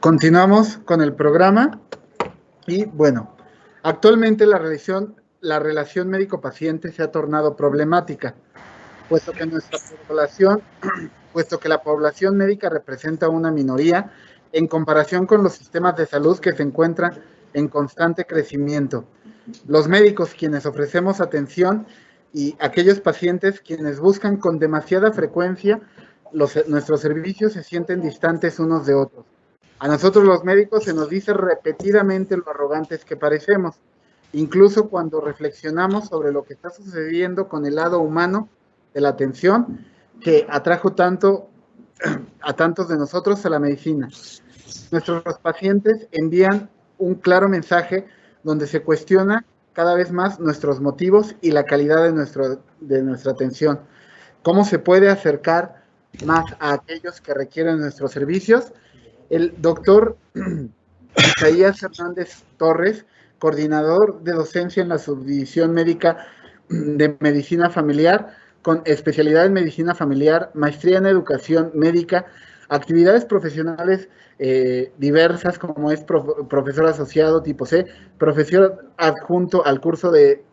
Continuamos con el programa y bueno, actualmente la relación médico-paciente se ha tornado problemática, puesto que la población médica representa una minoría en comparación con los sistemas de salud que se encuentran en constante crecimiento. Los médicos quienes ofrecemos atención y aquellos pacientes quienes buscan con demasiada frecuencia nuestros servicios se sienten distantes unos de otros. A nosotros los médicos se nos dice repetidamente lo arrogantes que parecemos, incluso cuando reflexionamos sobre lo que está sucediendo con el lado humano de la atención que atrajo tanto a tantos de nosotros a la medicina. Nuestros pacientes envían un claro mensaje donde se cuestiona cada vez más nuestros motivos y la calidad de nuestra atención. ¿Cómo se puede acercar más a aquellos que requieren nuestros servicios? El doctor Isaías Hernández Torres, coordinador de docencia en la Subdivisión Médica de Medicina Familiar, con especialidad en Medicina Familiar, maestría en Educación Médica, actividades profesionales diversas, como es profesor asociado tipo C, profesor adjunto al curso de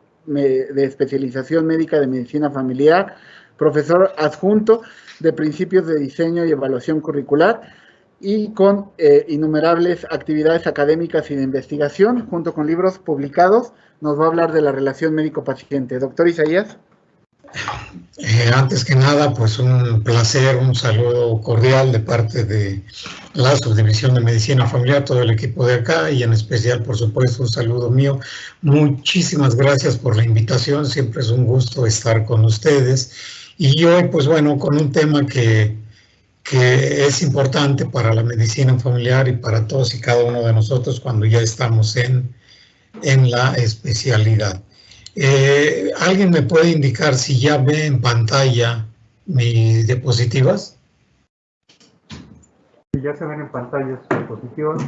especialización médica de Medicina Familiar, profesor adjunto de principios de diseño y evaluación curricular, y con innumerables actividades académicas y de investigación, junto con libros publicados, nos va a hablar de la relación médico-paciente. Doctor Isaías. Antes que nada, pues un placer, un saludo cordial de parte de la Subdivisión de Medicina Familiar, todo el equipo de acá, y en especial, por supuesto, un saludo mío. Muchísimas gracias por la invitación, siempre es un gusto estar con ustedes. Y hoy, pues bueno, con un tema que es importante para la medicina familiar y para todos y cada uno de nosotros cuando ya estamos en la especialidad. ¿Alguien me puede indicar si ya ve en pantalla mis diapositivas? Si ya se ven en pantalla sus diapositivas.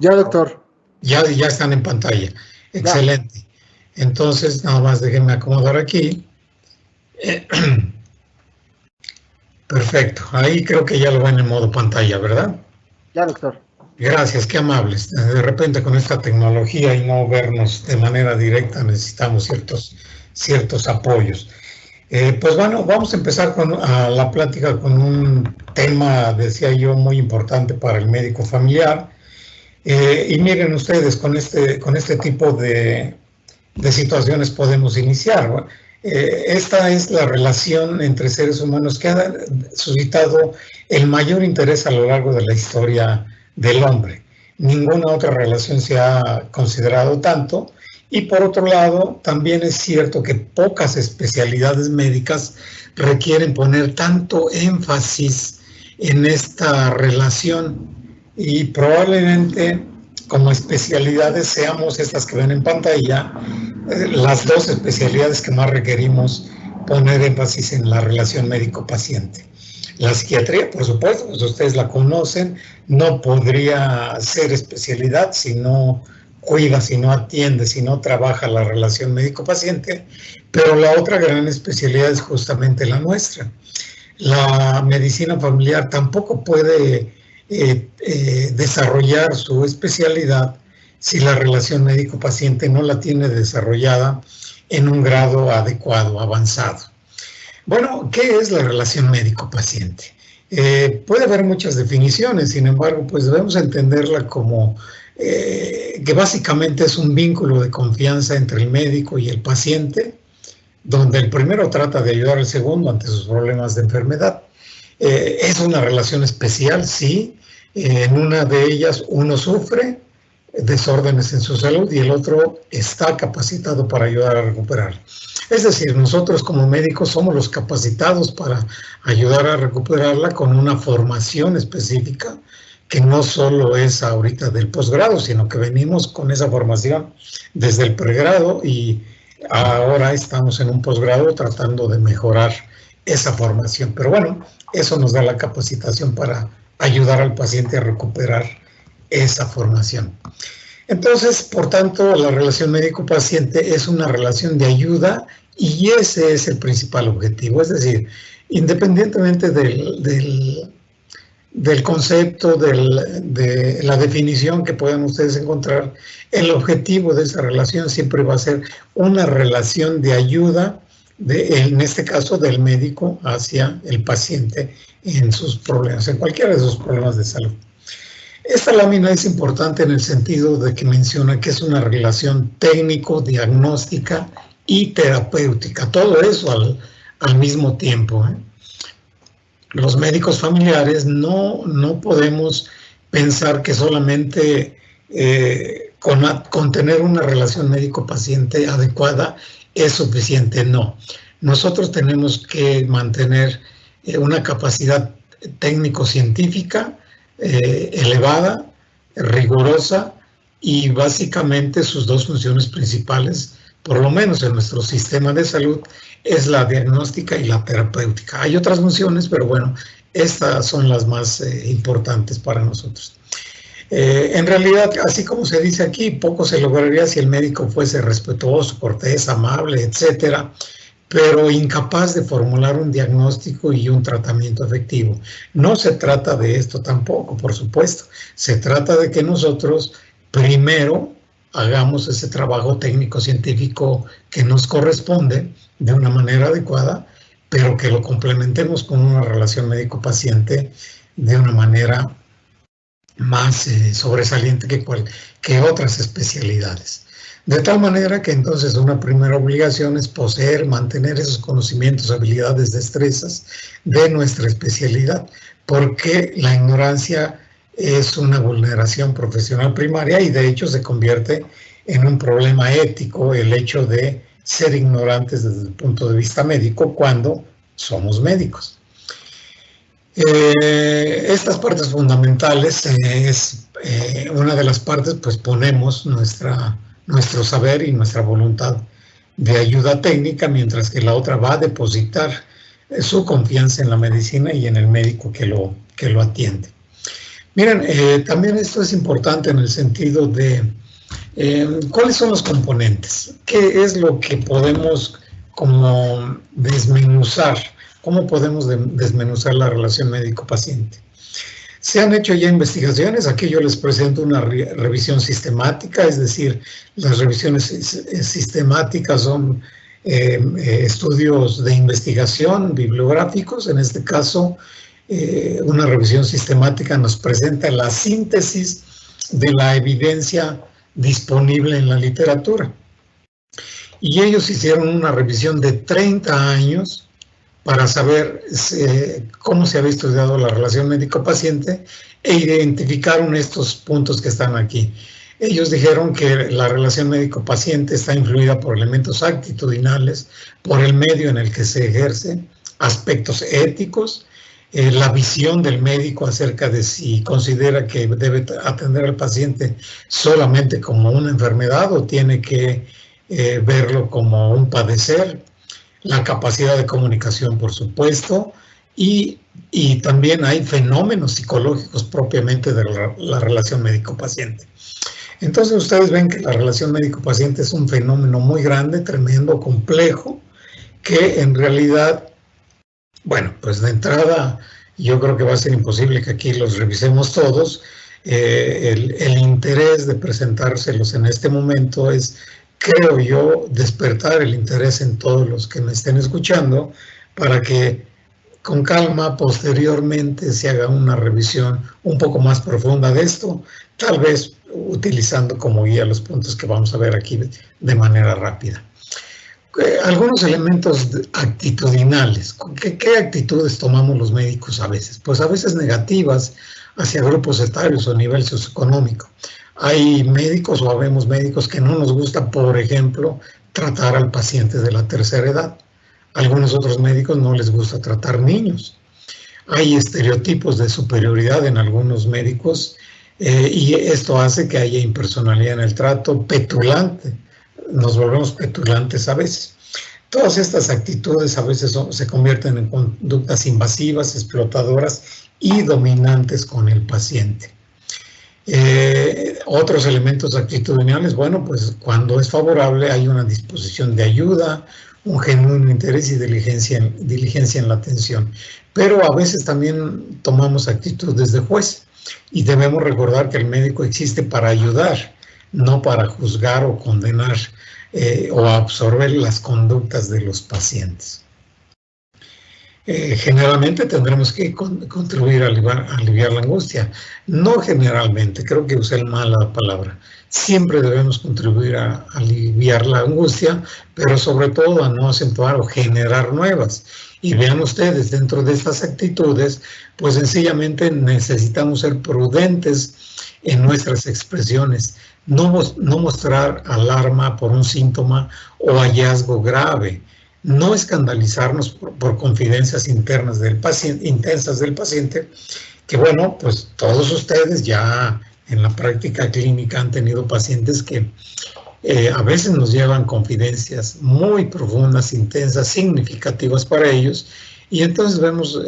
Ya, doctor. Ya están en pantalla. Excelente. Entonces, nada más déjenme acomodar aquí. Perfecto. Ahí creo que ya lo ven en modo pantalla, ¿verdad? Ya, doctor. Gracias, qué amables. De repente con esta tecnología y no vernos de manera directa necesitamos ciertos apoyos. Pues bueno, vamos a empezar con la plática con un tema, decía yo, muy importante para el médico familiar. Y miren ustedes, con este tipo de situaciones podemos iniciar. Esta es la relación entre seres humanos que ha suscitado el mayor interés a lo largo de la historia del hombre. Ninguna otra relación se ha considerado tanto, y por otro lado también es cierto que pocas especialidades médicas requieren poner tanto énfasis en esta relación, y probablemente como especialidades seamos estas que ven en pantalla las dos especialidades que más requerimos poner énfasis en la relación médico-paciente. La psiquiatría, por supuesto, pues ustedes la conocen, no podría ser especialidad si no cuida, si no atiende, si no trabaja la relación médico-paciente, pero la otra gran especialidad es justamente la nuestra. La medicina familiar tampoco puede desarrollar su especialidad si la relación médico-paciente no la tiene desarrollada en un grado adecuado, avanzado. Bueno, ¿qué es la relación médico-paciente? Puede haber muchas definiciones, sin embargo, pues debemos entenderla como que básicamente es un vínculo de confianza entre el médico y el paciente, donde el primero trata de ayudar al segundo ante sus problemas de enfermedad. Es una relación especial, sí. En una de ellas uno sufre desórdenes en su salud y el otro está capacitado para ayudar a recuperar. Es decir, nosotros como médicos somos los capacitados para ayudar a recuperarla con una formación específica que no solo es ahorita del posgrado, sino que venimos con esa formación desde el pregrado y ahora estamos en un posgrado tratando de mejorar esa formación. Pero bueno, eso nos da la capacitación para ayudar al paciente a recuperar esa formación. Entonces, por tanto, la relación médico-paciente es una relación de ayuda y ese es el principal objetivo. Es decir, independientemente del concepto, de la definición que puedan ustedes encontrar, el objetivo de esa relación siempre va a ser una relación de ayuda, en este caso del médico hacia el paciente en sus problemas, en cualquiera de sus problemas de salud. Esta lámina es importante en el sentido de que menciona que es una relación técnico-diagnóstica y terapéutica, todo eso al mismo tiempo, ¿eh? Los médicos familiares no podemos pensar que solamente con tener una relación médico-paciente adecuada es suficiente, no. Nosotros tenemos que mantener una capacidad técnico-científica elevada, rigurosa, y básicamente sus dos funciones principales, por lo menos en nuestro sistema de salud, es la diagnóstica y la terapéutica. Hay otras funciones, pero bueno, estas son las más importantes para nosotros. En realidad, así como se dice aquí, poco se lograría si el médico fuese respetuoso, cortés, amable, etcétera, pero incapaz de formular un diagnóstico y un tratamiento efectivo. No se trata de esto tampoco, por supuesto. Se trata de que nosotros primero hagamos ese trabajo técnico-científico que nos corresponde de una manera adecuada, pero que lo complementemos con una relación médico-paciente de una manera más sobresaliente que otras especialidades. De tal manera que entonces una primera obligación es poseer, mantener esos conocimientos, habilidades, destrezas de nuestra especialidad, porque la ignorancia es una vulneración profesional primaria y de hecho se convierte en un problema ético el hecho de ser ignorantes desde el punto de vista médico cuando somos médicos. Estas partes fundamentales es una de las partes, pues ponemos nuestro saber y nuestra voluntad de ayuda técnica, mientras que la otra va a depositar su confianza en la medicina y en el médico que lo atiende. Miren, también esto es importante en el sentido de cuáles son los componentes, qué es lo que podemos como desmenuzar, cómo podemos desmenuzar la relación médico-paciente. Se han hecho ya investigaciones, aquí yo les presento una revisión sistemática, es decir, las revisiones sistemáticas son estudios de investigación bibliográficos. En este caso, una revisión sistemática nos presenta la síntesis de la evidencia disponible en la literatura. Y ellos hicieron una revisión de 30 años para saber cómo se había estudiado la relación médico-paciente e identificaron estos puntos que están aquí. Ellos dijeron que la relación médico-paciente está influida por elementos actitudinales, por el medio en el que se ejerce, aspectos éticos, la visión del médico acerca de si considera que debe atender al paciente solamente como una enfermedad o tiene que verlo como un padecer, la capacidad de comunicación, por supuesto, y también hay fenómenos psicológicos propiamente de la relación médico-paciente. Entonces ustedes ven que la relación médico-paciente es un fenómeno muy grande, tremendo, complejo, que en realidad, bueno, pues de entrada yo creo que va a ser imposible que aquí los revisemos todos. El interés de presentárselos en este momento es, creo yo, despertar el interés en todos los que me estén escuchando para que con calma posteriormente se haga una revisión un poco más profunda de esto, tal vez utilizando como guía los puntos que vamos a ver aquí de manera rápida. Algunos elementos actitudinales. ¿Qué actitudes tomamos los médicos a veces? Pues a veces negativas hacia grupos etarios o nivel socioeconómico. Hay médicos o habemos médicos que no nos gusta, por ejemplo, tratar al paciente de la tercera edad. A algunos otros médicos no les gusta tratar niños. Hay estereotipos de superioridad en algunos médicos y esto hace que haya impersonalidad en el trato, petulante. Nos volvemos petulantes a veces. Todas estas actitudes a veces se convierten en conductas invasivas, explotadoras y dominantes con el paciente. Otros elementos actitudinales, bueno, pues cuando es favorable hay una disposición de ayuda, un genuino interés y diligencia en la atención. pero a veces también tomamos actitudes de juez y debemos recordar que el médico existe para ayudar, no para juzgar o condenar o absorber las conductas de los pacientes. Generalmente tendremos que contribuir a aliviar la angustia. No generalmente, creo que usé mal la palabra. Siempre debemos contribuir a aliviar la angustia, pero sobre todo a no acentuar o generar nuevas. Y vean ustedes, dentro de estas actitudes, pues sencillamente necesitamos ser prudentes en nuestras expresiones, no mostrar alarma por un síntoma o hallazgo grave, no escandalizarnos por confidencias internas del paciente, intensas del paciente, que bueno, pues todos ustedes ya en la práctica clínica han tenido pacientes que a veces nos llevan confidencias muy profundas, intensas, significativas para ellos, y entonces debemos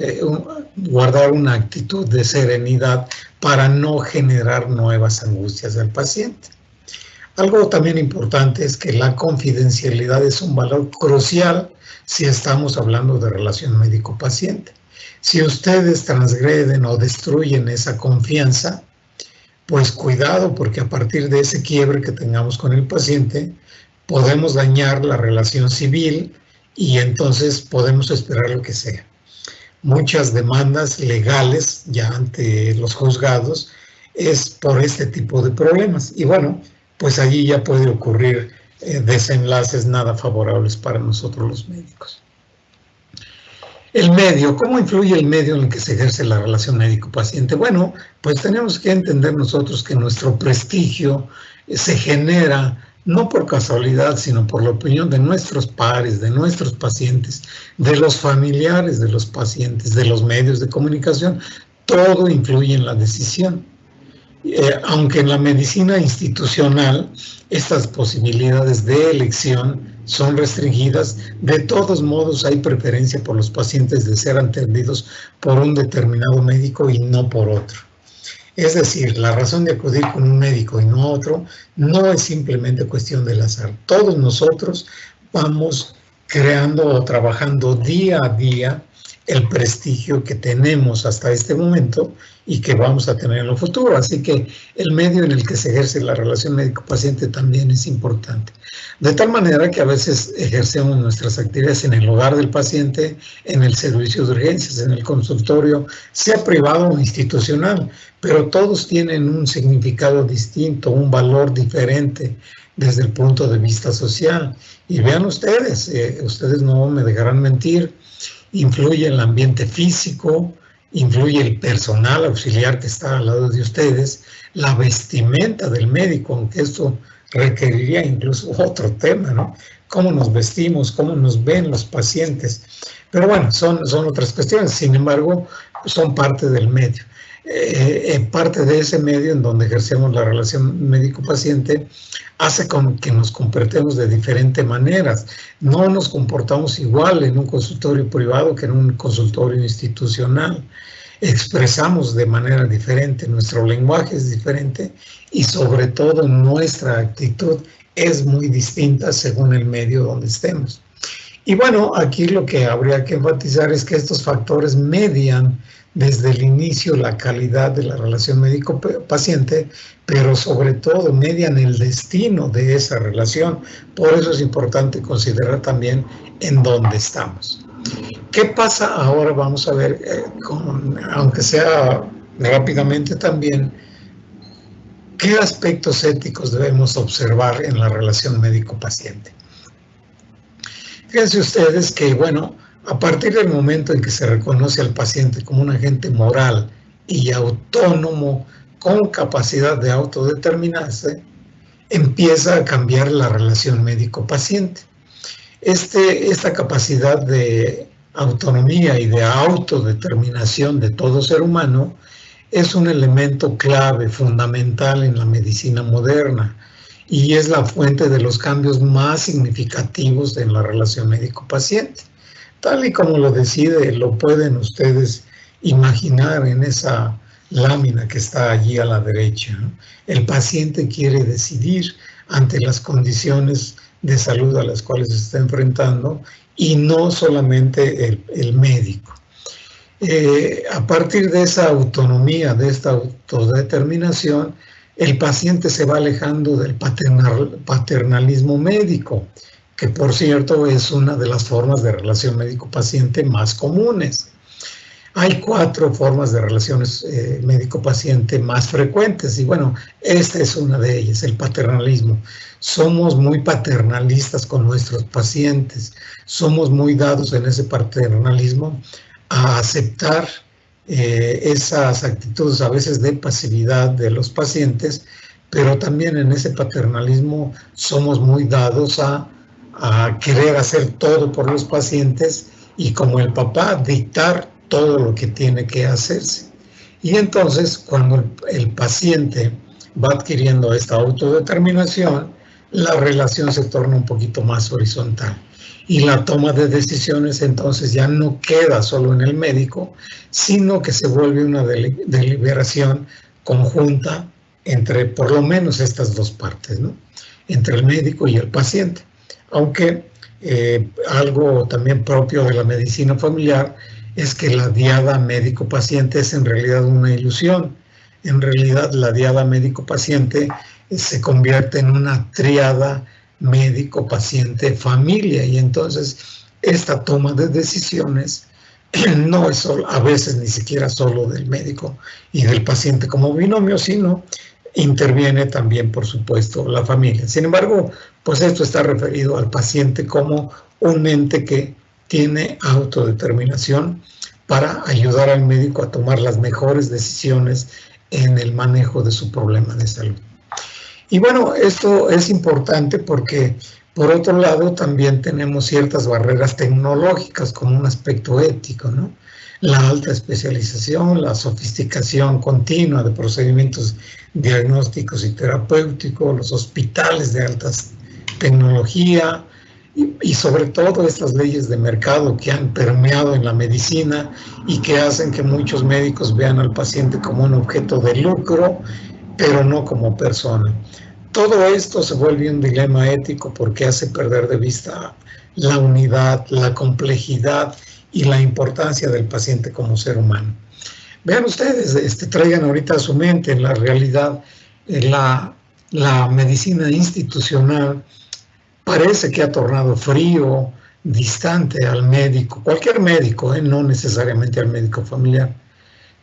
guardar una actitud de serenidad para no generar nuevas angustias del paciente. Algo también importante es que la confidencialidad es un valor crucial si estamos hablando de relación médico-paciente. Si ustedes transgreden o destruyen esa confianza, pues cuidado, porque a partir de ese quiebre que tengamos con el paciente, podemos dañar la relación civil y entonces podemos esperar lo que sea. Muchas demandas legales ya ante los juzgados es por este tipo de problemas. Y bueno, pues allí ya puede ocurrir desenlaces nada favorables para nosotros los médicos. El medio, ¿cómo influye el medio en el que se ejerce la relación médico-paciente? Bueno, pues tenemos que entender nosotros que nuestro prestigio se genera no por casualidad, sino por la opinión de nuestros pares, de nuestros pacientes, de los familiares de los pacientes, de los medios de comunicación. Todo influye en la decisión. Aunque en la medicina institucional estas posibilidades de elección son restringidas, de todos modos hay preferencia por los pacientes de ser atendidos por un determinado médico y no por otro. Es decir, la razón de acudir con un médico y no otro no es simplemente cuestión del azar. Todos nosotros vamos creando o trabajando día a día el prestigio que tenemos hasta este momento y que vamos a tener en el futuro. Así que el medio en el que se ejerce la relación médico-paciente también es importante. De tal manera que a veces ejercemos nuestras actividades en el hogar del paciente, en el servicio de urgencias, en el consultorio, sea privado o institucional, pero todos tienen un significado distinto, un valor diferente desde el punto de vista social. Y vean ustedes, ustedes no me dejarán mentir, influye el ambiente físico, influye el personal auxiliar que está al lado de ustedes, la vestimenta del médico, aunque esto requeriría incluso otro tema, ¿no? Cómo nos vestimos, cómo nos ven los pacientes. Pero bueno, son otras cuestiones, sin embargo, son parte del medio. Parte de ese medio en donde ejercemos la relación médico-paciente hace con que nos comportemos de diferentes maneras. No nos comportamos igual en un consultorio privado que en un consultorio institucional. Expresamos de manera diferente, nuestro lenguaje es diferente y sobre todo nuestra actitud es muy distinta según el medio donde estemos. Y bueno, aquí lo que habría que enfatizar es que estos factores median desde el inicio la calidad de la relación médico-paciente, pero sobre todo median el destino de esa relación. Por eso es importante considerar también en dónde estamos. ¿Qué pasa ahora? Vamos a ver, aunque sea rápidamente también, ¿qué aspectos éticos debemos observar en la relación médico-paciente? Fíjense ustedes que, bueno, a partir del momento en que se reconoce al paciente como un agente moral y autónomo con capacidad de autodeterminarse, empieza a cambiar la relación médico-paciente. Esta capacidad de autonomía y de autodeterminación de todo ser humano es un elemento clave, fundamental en la medicina moderna y es la fuente de los cambios más significativos en la relación médico-paciente. Tal y como lo pueden ustedes imaginar en esa lámina que está allí a la derecha, ¿no? El paciente quiere decidir ante las condiciones de salud a las cuales se está enfrentando y no solamente el médico. A partir de esa autonomía, de esta autodeterminación, el paciente se va alejando del paternalismo médico, que por cierto es una de las formas de relación médico-paciente más comunes. Hay 4 formas de relaciones médico-paciente más frecuentes y bueno, esta es una de ellas, el paternalismo. Somos muy paternalistas con nuestros pacientes, somos muy dados en ese paternalismo a aceptar esas actitudes a veces de pasividad de los pacientes, pero también en ese paternalismo somos muy dados a querer hacer todo por los pacientes y como el papá dictar todo lo que tiene que hacerse. Y entonces cuando el paciente va adquiriendo esta autodeterminación, la relación se torna un poquito más horizontal. Y la toma de decisiones entonces ya no queda solo en el médico, sino que se vuelve una deliberación conjunta entre por lo menos estas 2 partes, ¿no? Entre el médico y el paciente. Aunque algo también propio de la medicina familiar es que la diada médico-paciente es en realidad una ilusión. En realidad la diada médico-paciente se convierte en una tríada médico, paciente, familia, y entonces esta toma de decisiones no es solo, a veces ni siquiera solo del médico y del paciente como binomio, sino interviene también, por supuesto, la familia. Sin embargo, pues esto está referido al paciente como un ente que tiene autodeterminación para ayudar al médico a tomar las mejores decisiones en el manejo de su problema de salud. Y bueno, esto es importante porque, por otro lado, también tenemos ciertas barreras tecnológicas como un aspecto ético, ¿no? La alta especialización, la sofisticación continua de procedimientos diagnósticos y terapéuticos, los hospitales de alta tecnología y sobre todo estas leyes de mercado que han permeado en la medicina y que hacen que muchos médicos vean al paciente como un objeto de lucro, pero no como persona. Todo esto se vuelve un dilema ético porque hace perder de vista la unidad, la complejidad y la importancia del paciente como ser humano. Vean ustedes, traigan ahorita a su mente en la realidad, la medicina institucional parece que ha tornado frío, distante al médico, cualquier médico, no necesariamente al médico familiar,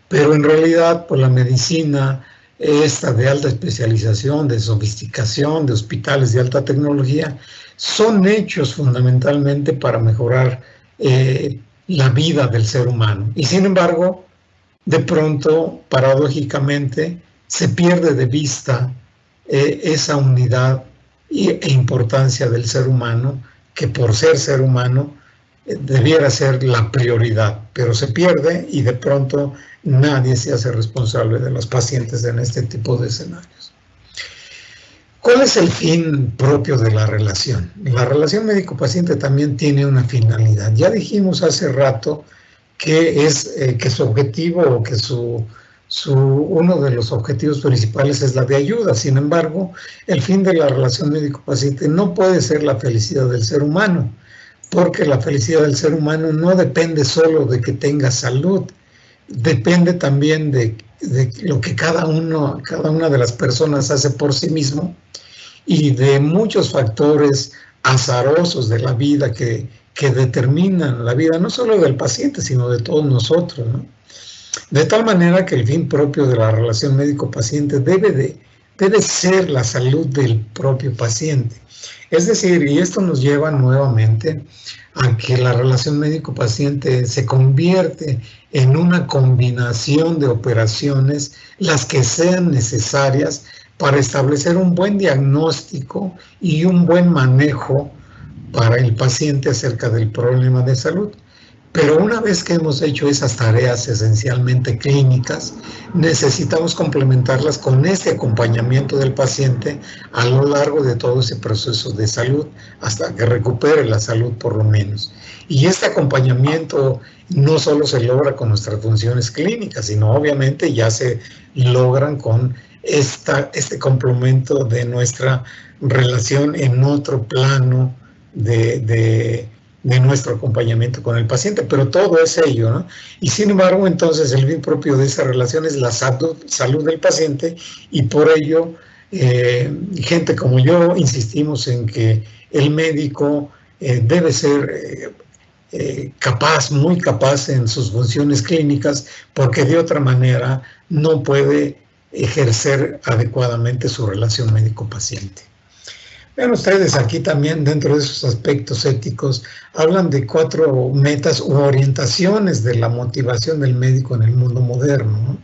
pero en realidad pues la medicina esta de alta especialización, de sofisticación, de hospitales de alta tecnología, son hechos fundamentalmente para mejorar la vida del ser humano. Y sin embargo, de pronto, paradójicamente, se pierde de vista esa unidad e importancia del ser humano, que por ser humano debiera ser la prioridad, pero se pierde y de pronto nadie se hace responsable de los pacientes en este tipo de escenarios. ¿Cuál es el fin propio de la relación? La relación médico-paciente también tiene una finalidad. Ya dijimos hace rato que su objetivo o que uno de los objetivos principales es la de ayuda. Sin embargo, el fin de la relación médico-paciente no puede ser la felicidad del ser humano, porque la felicidad del ser humano no depende solo de que tenga salud, depende también de lo que cada una de las personas hace por sí mismo y de muchos factores azarosos de la vida que determinan la vida no solo del paciente, sino de todos nosotros, ¿no? De tal manera que el fin propio de la relación médico-paciente debe ser la salud del propio paciente. Es decir, y esto nos lleva nuevamente a que la relación médico-paciente se convierte en una combinación de operaciones, las que sean necesarias para establecer un buen diagnóstico y un buen manejo para el paciente acerca del problema de salud. Pero una vez que hemos hecho esas tareas esencialmente clínicas, necesitamos complementarlas con este acompañamiento del paciente a lo largo de todo ese proceso de salud, hasta que recupere la salud por lo menos. Y este acompañamiento no solo se logra con nuestras funciones clínicas, sino obviamente ya se logran con este complemento de nuestra relación en otro plano de de nuestro acompañamiento con el paciente, pero todo es ello, ¿no? Y sin embargo, entonces, el bien propio de esa relación es la salud del paciente, y por ello, gente como yo insistimos en que el médico debe ser capaz, muy capaz en sus funciones clínicas, porque de otra manera no puede ejercer adecuadamente su relación médico-paciente. Vean ustedes aquí también, dentro de esos aspectos éticos, hablan de 4 metas u orientaciones de la motivación del médico en el mundo moderno, ¿no?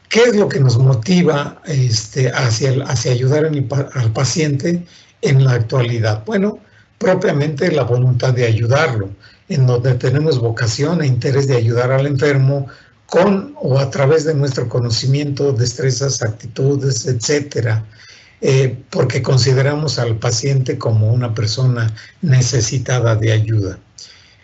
¿Qué es lo que nos motiva hacia ayudar al paciente en la actualidad? Bueno, propiamente la voluntad de ayudarlo, en donde tenemos vocación e interés de ayudar al enfermo con o a través de nuestro conocimiento, destrezas, actitudes, etcétera. Porque consideramos al paciente como una persona necesitada de ayuda.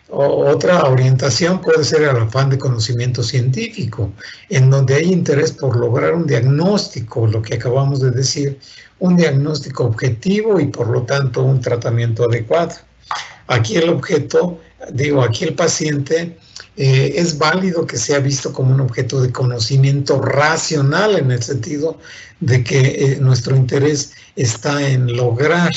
Otra orientación puede ser el afán de conocimiento científico, en donde hay interés por lograr un diagnóstico, lo que acabamos de decir, un diagnóstico objetivo y por lo tanto un tratamiento adecuado. Aquí el objeto, aquí el paciente es válido que sea visto como un objeto de conocimiento racional, en el sentido de que nuestro interés está en lograr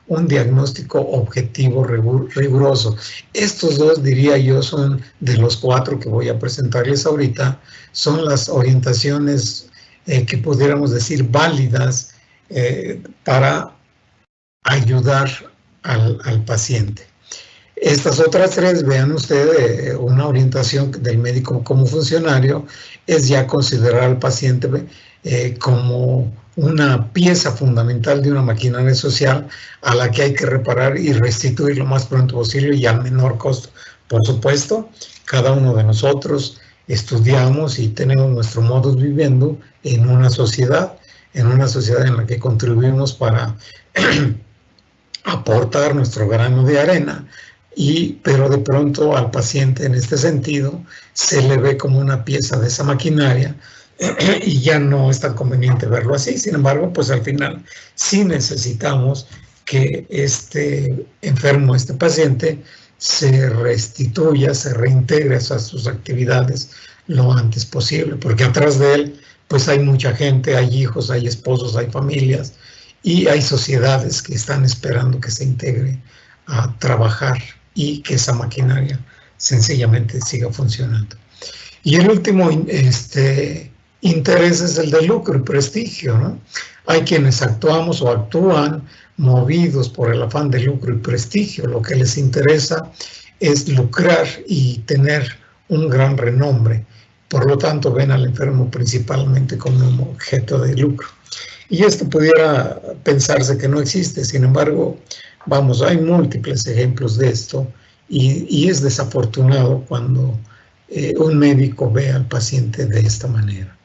un diagnóstico objetivo riguroso. Estos 2, diría yo, son de los 4 que voy a presentarles ahorita, son las orientaciones que pudiéramos decir válidas para ayudar al paciente. Estas otras 3, vean ustedes, una orientación del médico como funcionario es ya considerar al paciente como una pieza fundamental de una maquinaria social a la que hay que reparar y restituir lo más pronto posible y al menor costo. Por supuesto, cada uno de nosotros estudiamos y tenemos nuestro modus vivendi en una sociedad en la que contribuimos para aportar nuestro grano de arena, pero de pronto al paciente en este sentido se le ve como una pieza de esa maquinaria y ya no es tan conveniente verlo así. Sin embargo, pues al final sí necesitamos que este enfermo, este paciente, se restituya, se reintegre a sus actividades lo antes posible, porque atrás de él pues hay mucha gente, hay hijos, hay esposos, hay familias y hay sociedades que están esperando que se integre a trabajar y que esa maquinaria sencillamente siga funcionando. Y el último interés es el de lucro y prestigio, ¿no? Hay quienes actuamos o actúan movidos por el afán de lucro y prestigio. Lo que les interesa es lucrar y tener un gran renombre. Por lo tanto, ven al enfermo principalmente como un objeto de lucro. Y esto pudiera pensarse que no existe. Sin embargo, hay múltiples ejemplos de esto y es desafortunado cuando un médico ve al paciente de esta manera.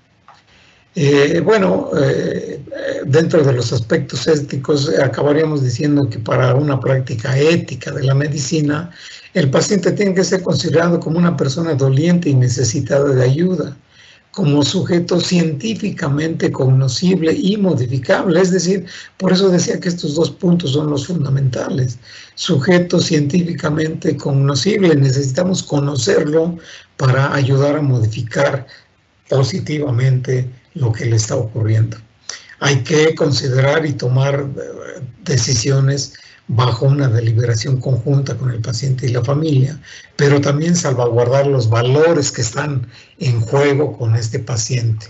Dentro de los aspectos éticos acabaríamos diciendo que para una práctica ética de la medicina, el paciente tiene que ser considerado como una persona doliente y necesitada de ayuda, como sujeto científicamente cognoscible y modificable. Es decir, por eso decía que estos 2 puntos son los fundamentales. Sujeto científicamente cognoscible, necesitamos conocerlo para ayudar a modificar positivamente lo que le está ocurriendo. Hay que considerar y tomar decisiones bajo una deliberación conjunta con el paciente y la familia, pero también salvaguardar los valores que están en juego con este paciente.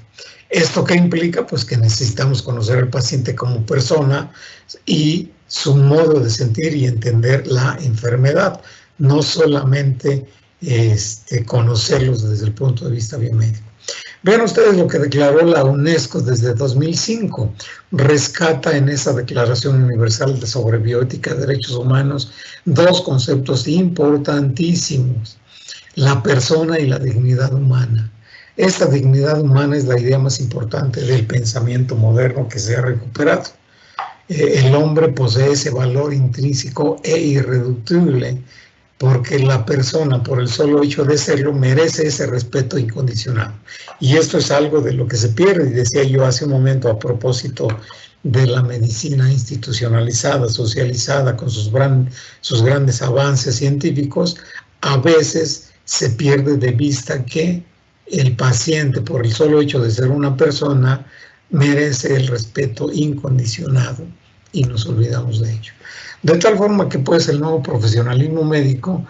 ¿Esto qué implica? Pues que necesitamos conocer al paciente como persona y su modo de sentir y entender la enfermedad, no solamente conocerlos desde el punto de vista biomédico. Vean ustedes lo que declaró la UNESCO desde 2005. Rescata en esa Declaración Universal sobre Bioética de Derechos Humanos 2 conceptos importantísimos: la persona y la dignidad humana. Esta dignidad humana es la idea más importante del pensamiento moderno que se ha recuperado. El hombre posee ese valor intrínseco e irreductible, porque la persona, por el solo hecho de serlo, merece ese respeto incondicional. Y esto es algo de lo que se pierde, y decía yo hace un momento a propósito de la medicina institucionalizada, socializada, con sus grandes avances científicos, a veces se pierde de vista que el paciente, por el solo hecho de ser una persona, merece el respeto incondicionado y nos olvidamos de ello. De tal forma que pues el nuevo profesionalismo médico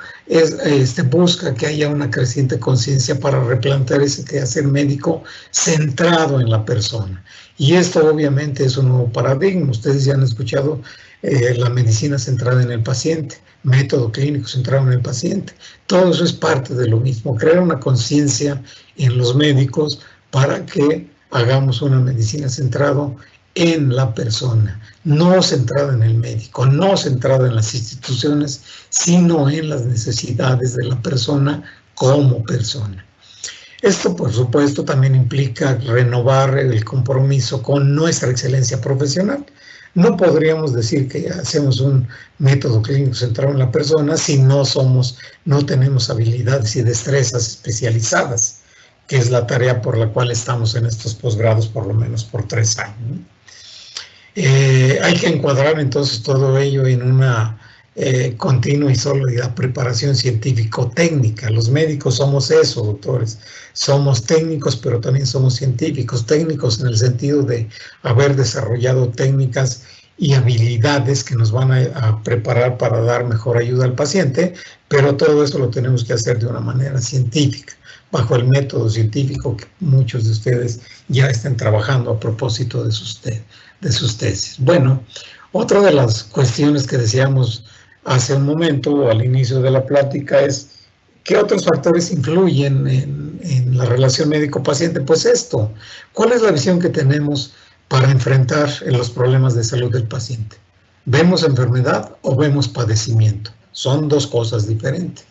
busca que haya una creciente conciencia para replantear ese quehacer médico centrado en la persona. Y esto obviamente es un nuevo paradigma. Ustedes ya han escuchado la medicina centrada en el paciente, método clínico centrado en el paciente. Todo eso es parte de lo mismo, crear una conciencia en los médicos para que hagamos una medicina centrada en la persona, no centrada en el médico, no centrada en las instituciones, sino en las necesidades de la persona como persona. Esto, por supuesto, también implica renovar el compromiso con nuestra excelencia profesional. No podríamos decir que hacemos un método clínico centrado en la persona si no tenemos habilidades y destrezas especializadas, que es la tarea por la cual estamos en estos posgrados por lo menos por 3 años. Hay que encuadrar entonces todo ello en una continua y sólida preparación científico-técnica. Los médicos somos eso, doctores. Somos técnicos, pero también somos científicos. Técnicos en el sentido de haber desarrollado técnicas y habilidades que nos van a preparar para dar mejor ayuda al paciente, pero todo eso lo tenemos que hacer de una manera científica, bajo el método científico que muchos de ustedes ya están trabajando a propósito de sus tesis. Bueno, otra de las cuestiones que decíamos hace un momento o al inicio de la plática es ¿qué otros factores influyen en la relación médico-paciente? Pues esto, ¿cuál es la visión que tenemos para enfrentar los problemas de salud del paciente? ¿Vemos enfermedad o vemos padecimiento? Son dos cosas diferentes.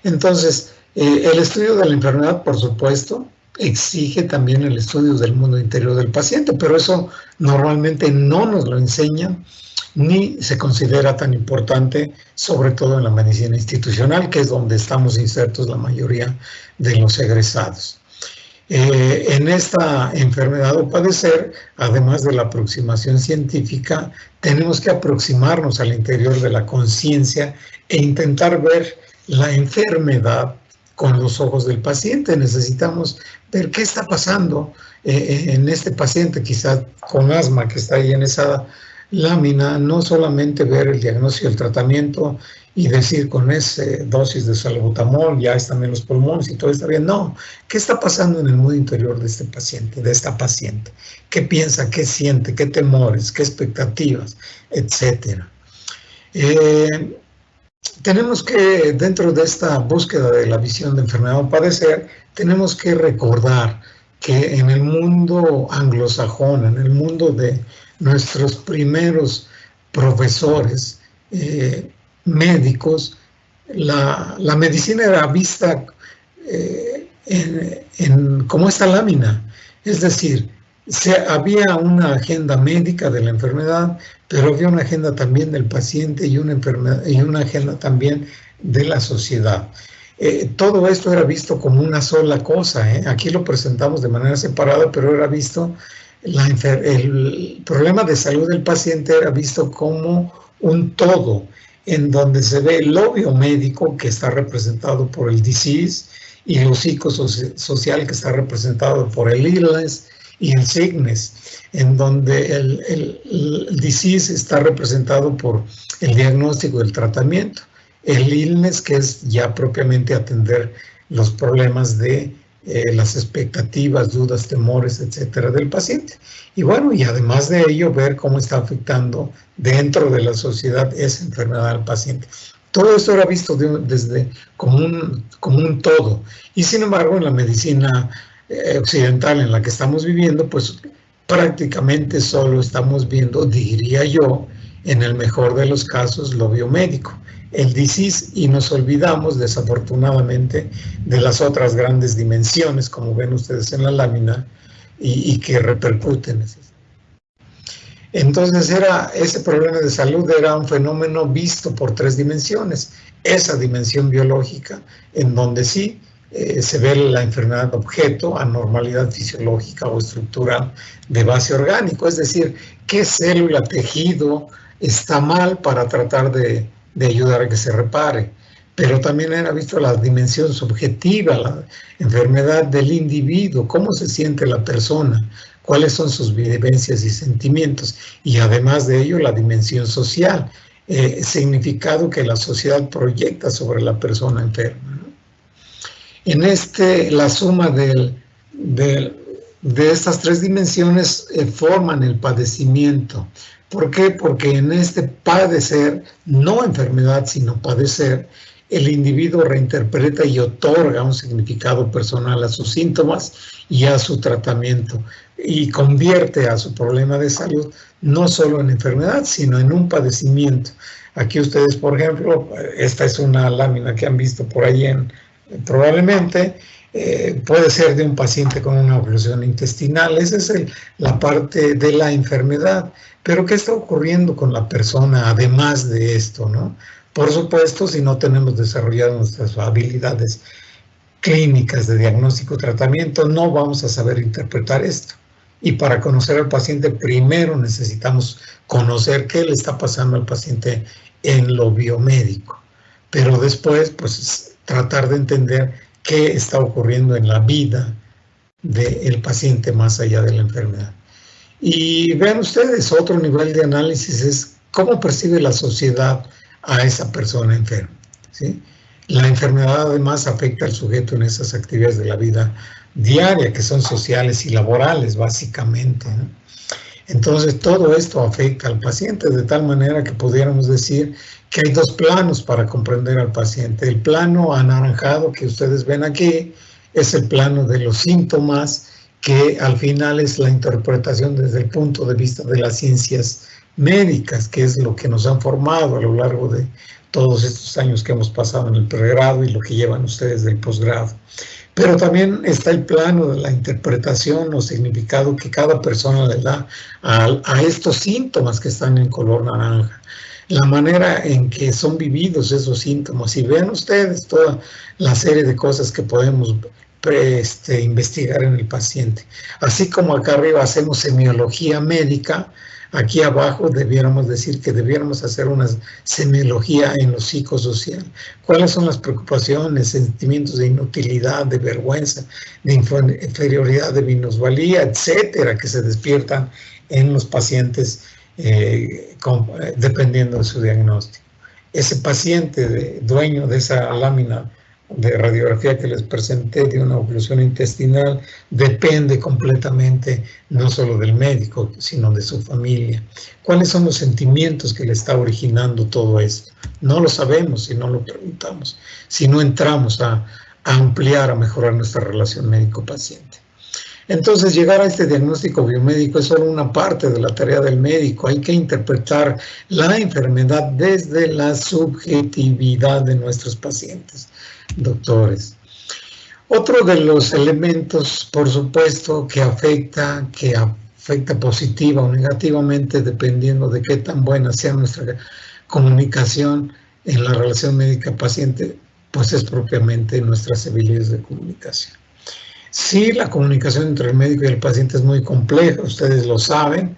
Entonces, el estudio de la enfermedad, por supuesto, exige también el estudio del mundo interior del paciente, pero eso normalmente no nos lo enseñan ni se considera tan importante, sobre todo en la medicina institucional, que es donde estamos insertos la mayoría de los egresados. En esta enfermedad o padecer, además de la aproximación científica, tenemos que aproximarnos al interior de la conciencia e intentar ver la enfermedad con los ojos del paciente. Necesitamos ver qué está pasando en este paciente, quizás con asma que está ahí en esa lámina, no solamente ver el diagnóstico y el tratamiento y decir con esa dosis de salbutamol ya están en los pulmones y todo está bien. No, ¿qué está pasando en el mundo interior de este paciente, de esta paciente? ¿Qué piensa, qué siente, qué temores, qué expectativas, etcétera? Tenemos que, dentro de esta búsqueda de la visión de enfermedad o padecer, tenemos que recordar que en el mundo anglosajón, en el mundo de nuestros primeros profesores médicos, la medicina era vista como esta lámina, es decir, había una agenda médica de la enfermedad, pero había una agenda también del paciente y una agenda también de la sociedad. Todo esto era visto como una sola cosa. Aquí lo presentamos de manera separada, pero era visto, el problema de salud del paciente era visto como un todo, en donde se ve lo biomédico, que está representado por el disease, y lo psicosocial, que está representado por el illness y el sickness, en donde el disease está representado por el diagnóstico y el tratamiento, el illness, que es ya propiamente atender los problemas de las expectativas, dudas, temores, etcétera, del paciente. Y bueno, y además de ello, ver cómo está afectando dentro de la sociedad esa enfermedad al paciente. Todo esto era visto como un todo. Y sin embargo, en la medicina occidental en la que estamos viviendo, pues prácticamente solo estamos viendo, diría yo, en el mejor de los casos, lo biomédico, el disease, y nos olvidamos desafortunadamente de las otras grandes dimensiones, como ven ustedes en la lámina, y que repercuten. Entonces ese problema de salud era un fenómeno visto por 3 dimensiones. Esa dimensión biológica, en donde sí se ve la enfermedad objeto, anormalidad fisiológica o estructural de base orgánico, es decir, qué célula, tejido está mal para tratar de ayudar a que se repare. Pero también era visto la dimensión subjetiva, la enfermedad del individuo, cómo se siente la persona, cuáles son sus vivencias y sentimientos, y además de ello la dimensión social, significado que la sociedad proyecta sobre la persona enferma, ¿no? En la suma de estas tres dimensiones forman el padecimiento. ¿Por qué? Porque en este padecer, no enfermedad, sino padecer, el individuo reinterpreta y otorga un significado personal a sus síntomas y a su tratamiento, y convierte a su problema de salud no solo en enfermedad, sino en un padecimiento. Aquí ustedes, por ejemplo, esta es una lámina que han visto por ahí probablemente, puede ser de un paciente con una oclusión intestinal. Esa es la parte de la enfermedad. Pero ¿qué está ocurriendo con la persona además de esto, no? Por supuesto, si no tenemos desarrolladas nuestras habilidades clínicas de diagnóstico y tratamiento, no vamos a saber interpretar esto. Y para conocer al paciente, primero necesitamos conocer qué le está pasando al paciente en lo biomédico. Pero después, pues, tratar de entender qué está ocurriendo en la vida del paciente más allá de la enfermedad. Y vean ustedes, otro nivel de análisis es cómo percibe la sociedad a esa persona enferma, ¿sí? La enfermedad además afecta al sujeto en esas actividades de la vida diaria, que son sociales y laborales, básicamente, ¿no? Entonces, todo esto afecta al paciente de tal manera que pudiéramos decir que hay dos planos para comprender al paciente. El plano anaranjado que ustedes ven aquí es el plano de los síntomas, que al final es la interpretación desde el punto de vista de las ciencias médicas, que es lo que nos han formado a lo largo de todos estos años que hemos pasado en el pregrado y lo que llevan ustedes del posgrado. Pero también está el plano de la interpretación o significado que cada persona le da a estos síntomas que están en color naranja, la manera en que son vividos esos síntomas. Y vean ustedes toda la serie de cosas que podemos investigar en el paciente. Así como acá arriba hacemos semiología médica, aquí abajo debiéramos decir que debiéramos hacer una semiología en lo psicosocial. ¿Cuáles son las preocupaciones, sentimientos de inutilidad, de vergüenza, de inferioridad, de minusvalía, etcétera, que se despiertan en los pacientes dependiendo de su diagnóstico? Ese paciente dueño de esa lámina de radiografía que les presenté de una oclusión intestinal depende completamente no solo del médico, sino de su familia. ¿Cuáles son los sentimientos que le está originando todo esto? No lo sabemos si no lo preguntamos, si no entramos a ampliar, a mejorar nuestra relación médico-paciente. Entonces, llegar a este diagnóstico biomédico es solo una parte de la tarea del médico. Hay que interpretar la enfermedad desde la subjetividad de nuestros pacientes, doctores. Otro de los elementos, por supuesto, que afecta positiva o negativamente, dependiendo de qué tan buena sea nuestra comunicación en la relación médica-paciente, pues es propiamente nuestras habilidades de comunicación. Sí, la comunicación entre el médico y el paciente es muy compleja, ustedes lo saben,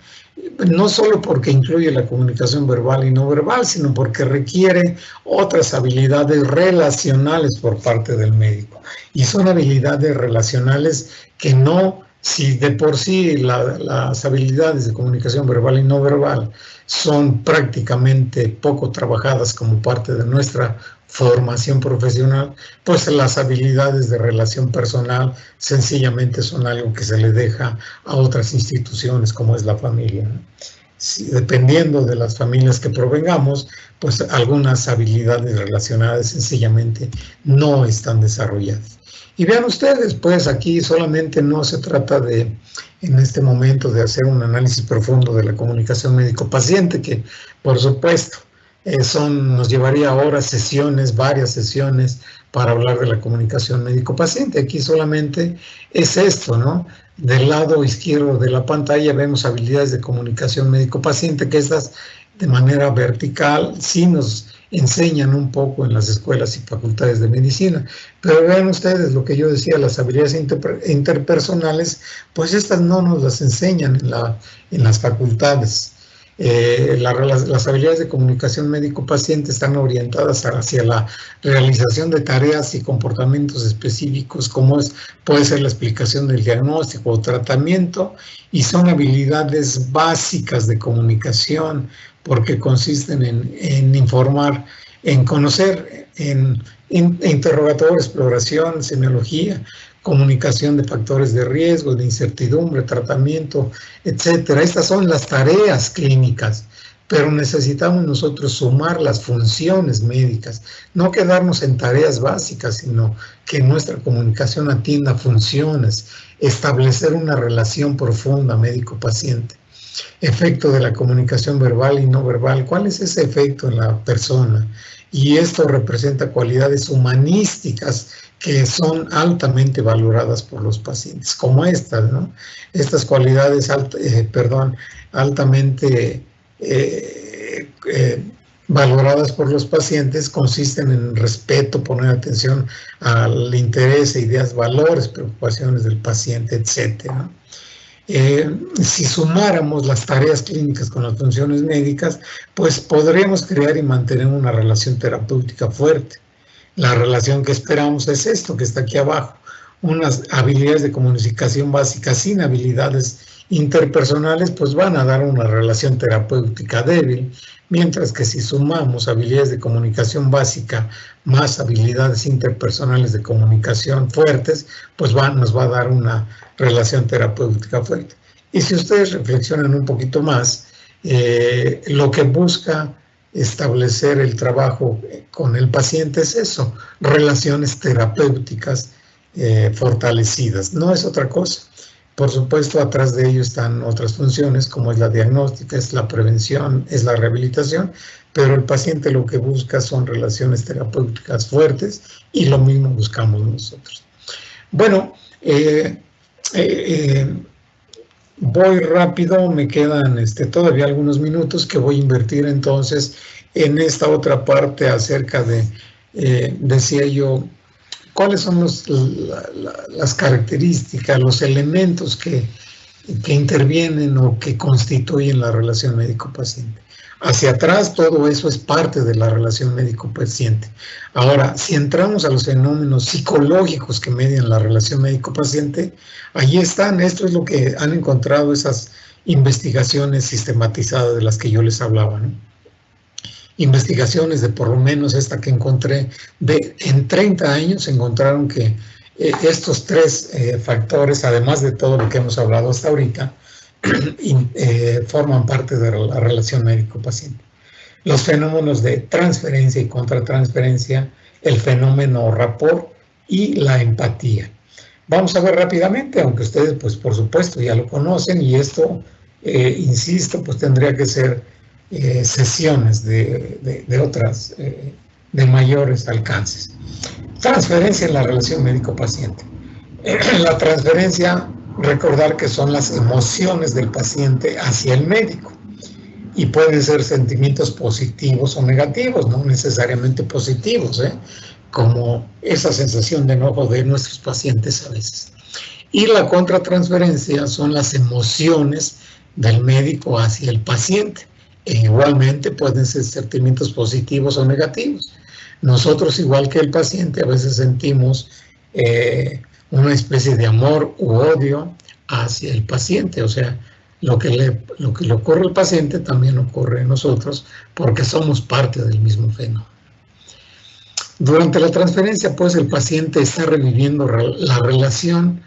no solo porque incluye la comunicación verbal y no verbal, sino porque requiere otras habilidades relacionales por parte del médico. Y son habilidades relacionales que no, si de por sí las habilidades de comunicación verbal y no verbal son prácticamente poco trabajadas como parte de nuestra formación profesional, pues las habilidades de relación personal sencillamente son algo que se le deja a otras instituciones como es la familia, ¿no? Sí, dependiendo de las familias que provengamos, pues algunas habilidades relacionadas sencillamente no están desarrolladas. Y vean ustedes, pues aquí solamente no se trata de, en este momento, de hacer un análisis profundo de la comunicación médico-paciente, que por supuesto nos llevaría horas, sesiones, varias sesiones para hablar de la comunicación médico-paciente. Aquí solamente es esto, ¿no? Del lado izquierdo de la pantalla vemos habilidades de comunicación médico-paciente, que estas de manera vertical sí nos enseñan un poco en las escuelas y facultades de medicina. Pero vean ustedes lo que yo decía, las habilidades interpersonales, pues estas no nos las enseñan en las facultades. Las habilidades de comunicación médico-paciente están orientadas hacia la realización de tareas y comportamientos específicos, como puede ser la explicación del diagnóstico o tratamiento, y son habilidades básicas de comunicación porque consisten en informar, en conocer, en interrogatorio, exploración, semiología, comunicación de factores de riesgo, de incertidumbre, tratamiento, etcétera. Estas son las tareas clínicas, pero necesitamos nosotros sumar las funciones médicas, no quedarnos en tareas básicas, sino que nuestra comunicación atienda funciones, establecer una relación profunda médico-paciente. Efecto de la comunicación verbal y no verbal, ¿cuál es ese efecto en la persona? Y esto representa cualidades humanísticas que son altamente valoradas por los pacientes, como estas, ¿no? Estas cualidades altamente valoradas por los pacientes consisten en respeto, poner atención al interés, ideas, valores, preocupaciones del paciente, etcétera. Si sumáramos las tareas clínicas con las funciones médicas, pues podríamos crear y mantener una relación terapéutica fuerte. La relación que esperamos es esto que está aquí abajo, unas habilidades de comunicación básicas sin habilidades interpersonales, pues van a dar una relación terapéutica débil, mientras que si sumamos habilidades de comunicación básica más habilidades interpersonales de comunicación fuertes, pues nos va a dar una relación terapéutica fuerte. Y si ustedes reflexionan un poquito más, lo que busca establecer el trabajo con el paciente es eso, relaciones terapéuticas fortalecidas, no es otra cosa. Por supuesto, atrás de ello están otras funciones, como es la diagnóstica, es la prevención, es la rehabilitación, pero el paciente lo que busca son relaciones terapéuticas fuertes y lo mismo buscamos nosotros. Bueno, voy rápido, me quedan todavía algunos minutos que voy a invertir entonces en esta otra parte acerca de, decía yo, cuáles son las características, los elementos que intervienen o que constituyen la relación médico-paciente. Hacia atrás, todo eso es parte de la relación médico-paciente. Ahora, si entramos a los fenómenos psicológicos que median la relación médico-paciente, allí están, esto es lo que han encontrado esas investigaciones sistematizadas de las que yo les hablaba, ¿no? Investigaciones de por lo menos esta que encontré, en 30 años encontraron que estos tres factores, además de todo lo que hemos hablado hasta ahorita, forman parte de la relación médico-paciente. Los fenómenos de transferencia y contratransferencia, el fenómeno rapport y la empatía. Vamos a ver rápidamente, aunque ustedes, pues por supuesto, ya lo conocen, y esto, insisto, pues tendría que ser sesiones de otras, de mayores alcances. Transferencia en la relación médico-paciente. La transferencia, recordar que son las emociones del paciente hacia el médico, y pueden ser sentimientos positivos o negativos, no necesariamente positivos, como esa sensación de enojo de nuestros pacientes a veces. Y la contratransferencia son las emociones del médico hacia el paciente. E igualmente pueden ser sentimientos positivos o negativos. Nosotros, igual que el paciente, a veces sentimos una especie de amor u odio hacia el paciente. O sea, lo que le ocurre al paciente también ocurre en nosotros, porque somos parte del mismo fenómeno. Durante la transferencia, pues, el paciente está reviviendo la relación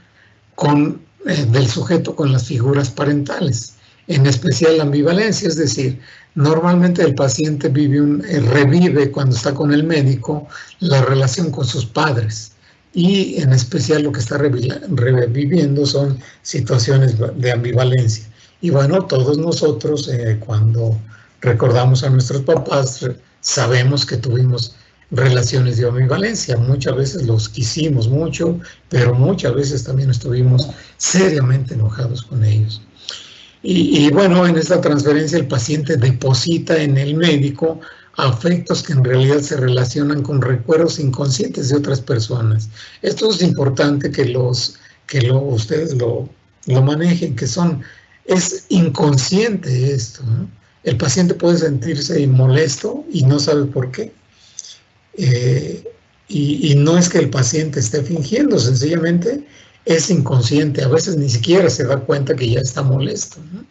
del sujeto con las figuras parentales, en especial la ambivalencia, es decir, normalmente el paciente revive cuando está con el médico la relación con sus padres, y en especial lo que está reviviendo son situaciones de ambivalencia. Y bueno, todos nosotros cuando recordamos a nuestros papás sabemos que tuvimos relaciones de ambivalencia, muchas veces los quisimos mucho, pero muchas veces también estuvimos seriamente enojados con ellos. Y bueno, en esta transferencia el paciente deposita en el médico afectos que en realidad se relacionan con recuerdos inconscientes de otras personas. Esto es importante que ustedes lo manejen, es inconsciente esto, ¿no? El paciente puede sentirse molesto y no sabe por qué. Y no es que el paciente esté fingiendo, sencillamente es inconsciente. A veces ni siquiera se da cuenta que ya está molesto, ¿no?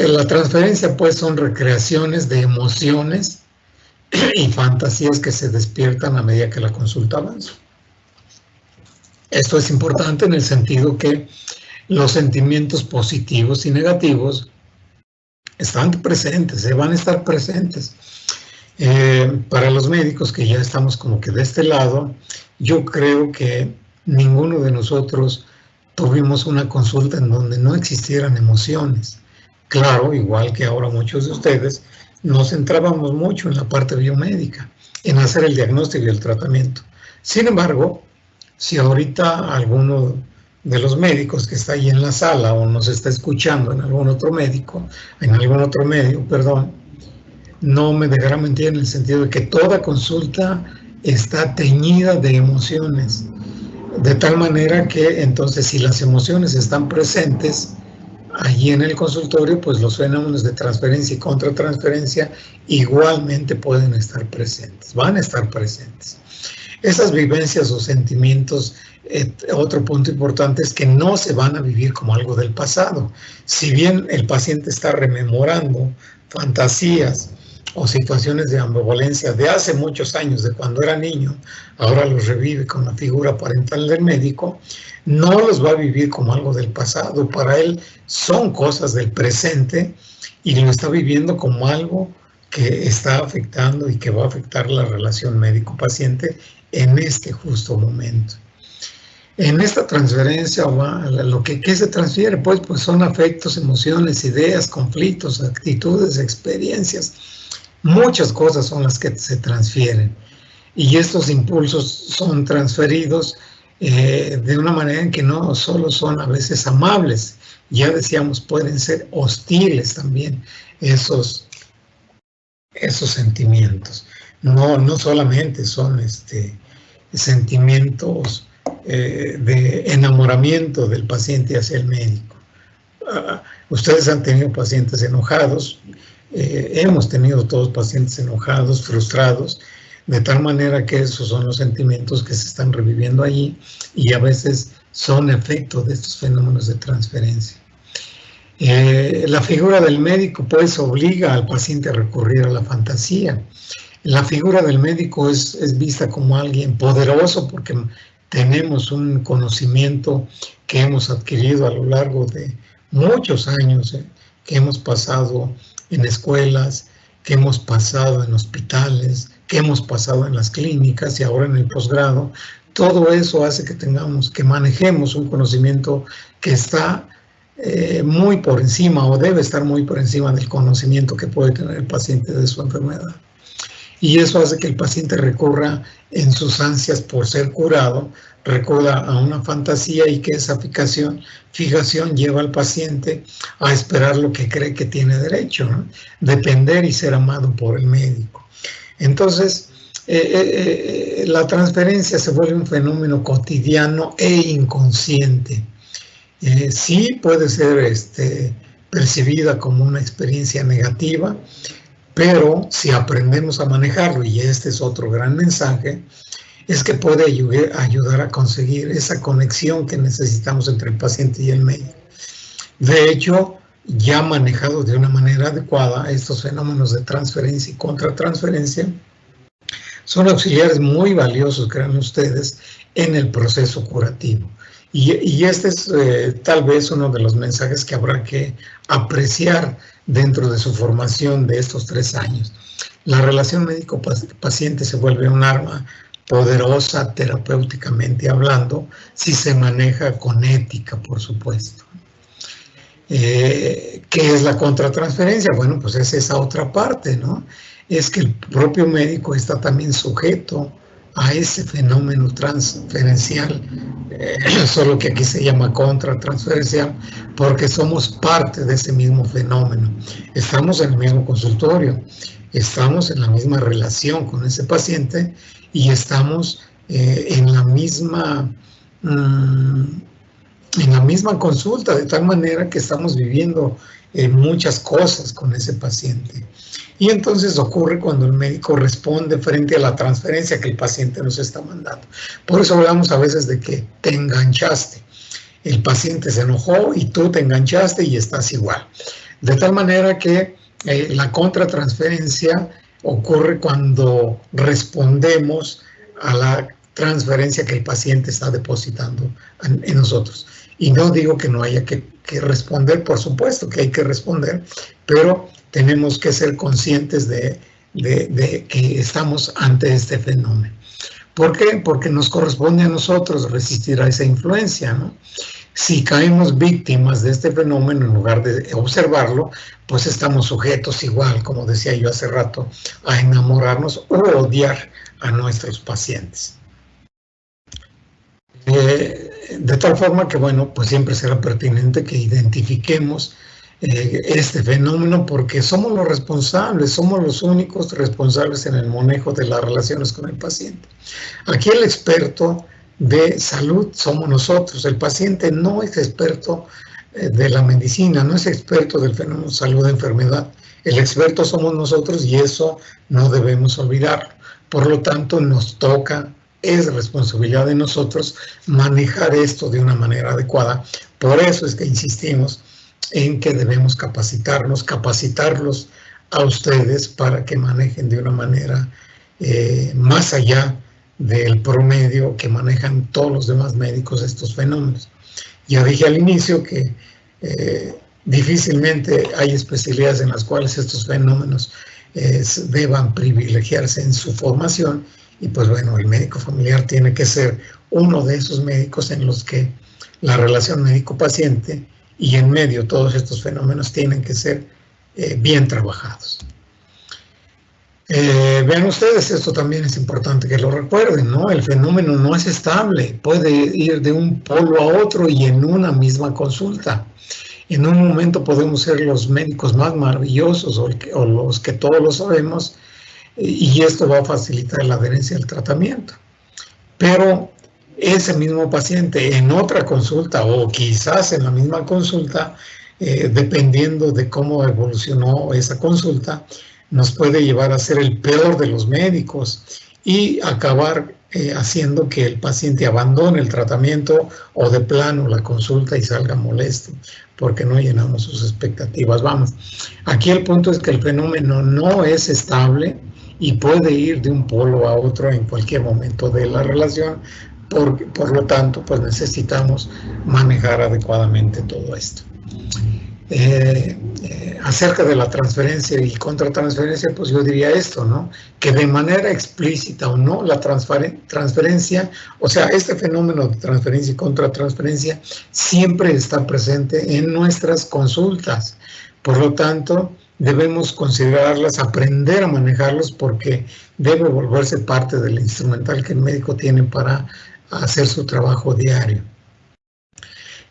La transferencia, pues, son recreaciones de emociones y fantasías que se despiertan a medida que la consulta avanza. Esto es importante en el sentido que los sentimientos positivos y negativos están presentes, van a estar presentes. Para los médicos que ya estamos como que de este lado, yo creo que ninguno de nosotros tuvimos una consulta en donde no existieran emociones. Claro, igual que ahora muchos de ustedes, nos centrábamos mucho en la parte biomédica, en hacer el diagnóstico y el tratamiento. Sin embargo, si ahorita alguno de los médicos que está ahí en la sala o nos está escuchando en algún otro medio, no me dejará mentir en el sentido de que toda consulta está teñida de emociones, de tal manera que entonces si las emociones están presentes allí en el consultorio, pues los fenómenos de transferencia y contratransferencia igualmente pueden estar presentes, van a estar presentes. Esas vivencias o sentimientos, otro punto importante es que no se van a vivir como algo del pasado. Si bien el paciente está rememorando fantasías o situaciones de ambivalencia de hace muchos años, de cuando era niño, ahora los revive con la figura parental del médico, no los va a vivir como algo del pasado. Para él son cosas del presente y lo está viviendo como algo que está afectando y que va a afectar la relación médico-paciente en este justo momento. En esta transferencia, ¿qué se transfiere? Pues son afectos, emociones, ideas, conflictos, actitudes, experiencias. Muchas cosas son las que se transfieren. Y estos impulsos son transferidos de una manera en que no solo son a veces amables, ya decíamos, pueden ser hostiles también esos sentimientos. No solamente son sentimientos de enamoramiento del paciente hacia el médico. Ustedes han tenido pacientes enojados, hemos tenido todos pacientes enojados, frustrados, de tal manera que esos son los sentimientos que se están reviviendo allí y a veces son efecto de estos fenómenos de transferencia. La figura del médico pues obliga al paciente a recurrir a la fantasía. La figura del médico es vista como alguien poderoso porque tenemos un conocimiento que hemos adquirido a lo largo de muchos años, que hemos pasado en escuelas, que hemos pasado en hospitales, que hemos pasado en las clínicas y ahora en el posgrado. Todo eso hace que manejemos un conocimiento que está muy por encima o debe estar muy por encima del conocimiento que puede tener el paciente de su enfermedad. Y eso hace que el paciente recurra en sus ansias por ser curado, recurra a una fantasía y que esa fijación lleva al paciente a esperar lo que cree que tiene derecho, ¿no? Depender y ser amado por el médico. Entonces, la transferencia se vuelve un fenómeno cotidiano e inconsciente. Sí puede ser percibida como una experiencia negativa, pero si aprendemos a manejarlo, y este es otro gran mensaje, es que puede ayudar a conseguir esa conexión que necesitamos entre el paciente y el médico. De hecho, ya manejados de una manera adecuada, estos fenómenos de transferencia y contratransferencia son auxiliares muy valiosos, crean ustedes, en el proceso curativo. Y este es tal vez uno de los mensajes que habrá que apreciar dentro de su formación de estos 3 años. La relación médico-paciente se vuelve un arma poderosa terapéuticamente hablando, si se maneja con ética, por supuesto. ¿Qué es la contratransferencia? Bueno, pues es esa otra parte, ¿no? Es que el propio médico está también sujeto a ese fenómeno transferencial, solo que aquí se llama contratransferencial, porque somos parte de ese mismo fenómeno. Estamos en el mismo consultorio, estamos en la misma relación con ese paciente y estamos en la misma consulta, de tal manera que estamos viviendo muchas cosas con ese paciente. Y entonces ocurre cuando el médico responde frente a la transferencia que el paciente nos está mandando. Por eso hablamos a veces de que te enganchaste. El paciente se enojó y tú te enganchaste y estás igual. De tal manera que la contratransferencia ocurre cuando respondemos a la transferencia que el paciente está depositando en nosotros. Y no digo que no haya que responder, por supuesto que hay que responder, pero tenemos que ser conscientes de que estamos ante este fenómeno. ¿Por qué? Porque nos corresponde a nosotros resistir a esa influencia, ¿no? Si caemos víctimas de este fenómeno en lugar de observarlo, pues estamos sujetos igual, como decía yo hace rato, a enamorarnos o odiar a nuestros pacientes. De tal forma que, bueno, pues siempre será pertinente que identifiquemos este fenómeno, porque somos los responsables, somos los únicos responsables en el manejo de las relaciones con el paciente. Aquí el experto de salud somos nosotros. El paciente no es experto de la medicina, no es experto del fenómeno salud-enfermedad. El experto somos nosotros y eso no debemos olvidarlo. Por lo tanto, nos toca, es responsabilidad de nosotros manejar esto de una manera adecuada. Por eso es que insistimos en que debemos capacitarlos a ustedes para que manejen de una manera más allá del promedio que manejan todos los demás médicos estos fenómenos. Ya dije al inicio que difícilmente hay especialidades en las cuales estos fenómenos deban privilegiarse en su formación, y pues bueno, el médico familiar tiene que ser uno de esos médicos en los que la relación médico-paciente y en medio todos estos fenómenos tienen que ser bien trabajados. Vean ustedes, esto también es importante que lo recuerden, ¿no? El fenómeno no es estable, puede ir de un polo a otro y en una misma consulta. En un momento podemos ser los médicos más maravillosos o los que todos lo sabemos, y esto va a facilitar la adherencia al tratamiento. Pero ese mismo paciente en otra consulta o quizás en la misma consulta, dependiendo de cómo evolucionó esa consulta, nos puede llevar a ser el peor de los médicos y acabar haciendo que el paciente abandone el tratamiento o de plano la consulta y salga molesto porque no llenamos sus expectativas. Vamos, aquí el punto es que el fenómeno no es estable y puede ir de un polo a otro en cualquier momento de la relación. Por lo tanto, pues necesitamos manejar adecuadamente todo esto. Acerca de la transferencia y contratransferencia, pues yo diría esto, ¿no? Que de manera explícita o no, la transferencia, o sea, este fenómeno de transferencia y contratransferencia siempre está presente en nuestras consultas. Por lo tanto, debemos considerarlas, aprender a manejarlos, porque debe volverse parte del instrumental que el médico tiene para hacer su trabajo diario.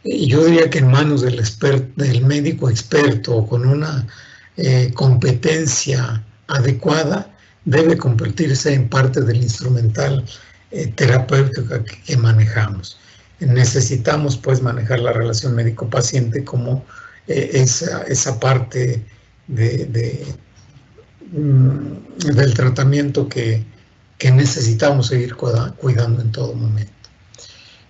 Y yo diría que en manos del médico experto con una competencia adecuada, debe convertirse en parte del instrumental terapéutico que manejamos. Necesitamos pues manejar la relación médico-paciente como esa parte del tratamiento que necesitamos seguir cuidando en todo momento.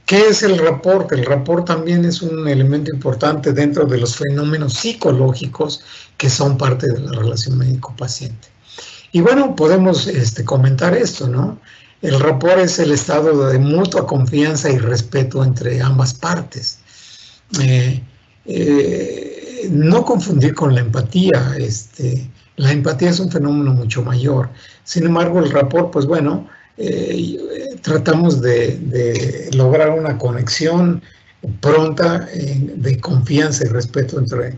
¿Qué es el rapport? El rapport también es un elemento importante dentro de los fenómenos psicológicos que son parte de la relación médico-paciente. Y bueno, podemos comentar esto, ¿no? El rapport es el estado de mutua confianza y respeto entre ambas partes. No confundir con la empatía. La empatía es un fenómeno mucho mayor. Sin embargo, el rapport, pues bueno, tratamos de lograr una conexión pronta de confianza y respeto entre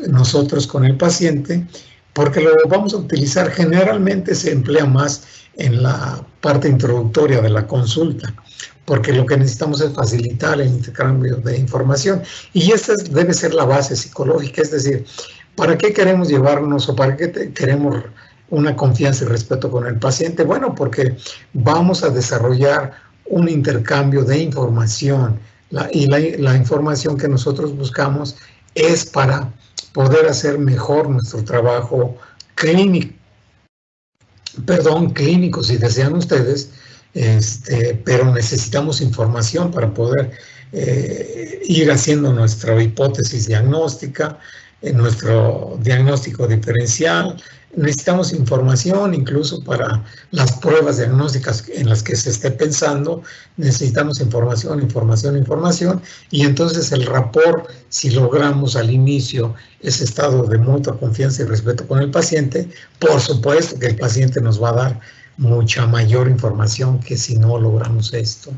nosotros con el paciente, porque lo vamos a utilizar, generalmente se emplea más en la parte introductoria de la consulta, porque lo que necesitamos es facilitar el intercambio de información, y esta debe ser la base psicológica, es decir, ¿para qué queremos llevarnos o para qué queremos una confianza y respeto con el paciente? Bueno, porque vamos a desarrollar un intercambio de información, la información que nosotros buscamos es para poder hacer mejor nuestro trabajo clínico, si desean ustedes, pero necesitamos información para poder ir haciendo nuestra hipótesis diagnóstica, nuestro diagnóstico diferencial. Necesitamos información incluso para las pruebas diagnósticas en las que se esté pensando. Necesitamos información, y entonces el rapport, si logramos al inicio ese estado de mutua confianza y respeto con el paciente, por supuesto que el paciente nos va a dar mucha mayor información que si no logramos esto.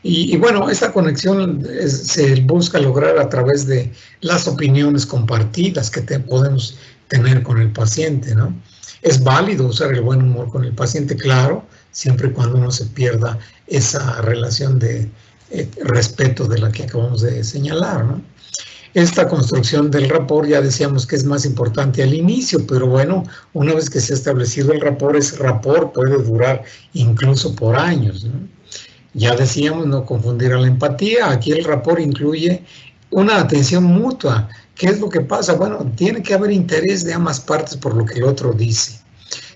Y bueno, esta conexión se busca lograr a través de las opiniones compartidas que podemos tener con el paciente, ¿no? Es válido usar el buen humor con el paciente, claro, siempre y cuando no se pierda esa relación de respeto de la que acabamos de señalar, ¿no? Esta construcción del rapport ya decíamos que es más importante al inicio, pero bueno, una vez que se ha establecido el rapport, ese rapport puede durar incluso por años, ¿no? Ya decíamos no confundir a la empatía. Aquí el rapport incluye una atención mutua. ¿Qué es lo que pasa? Bueno, tiene que haber interés de ambas partes por lo que el otro dice.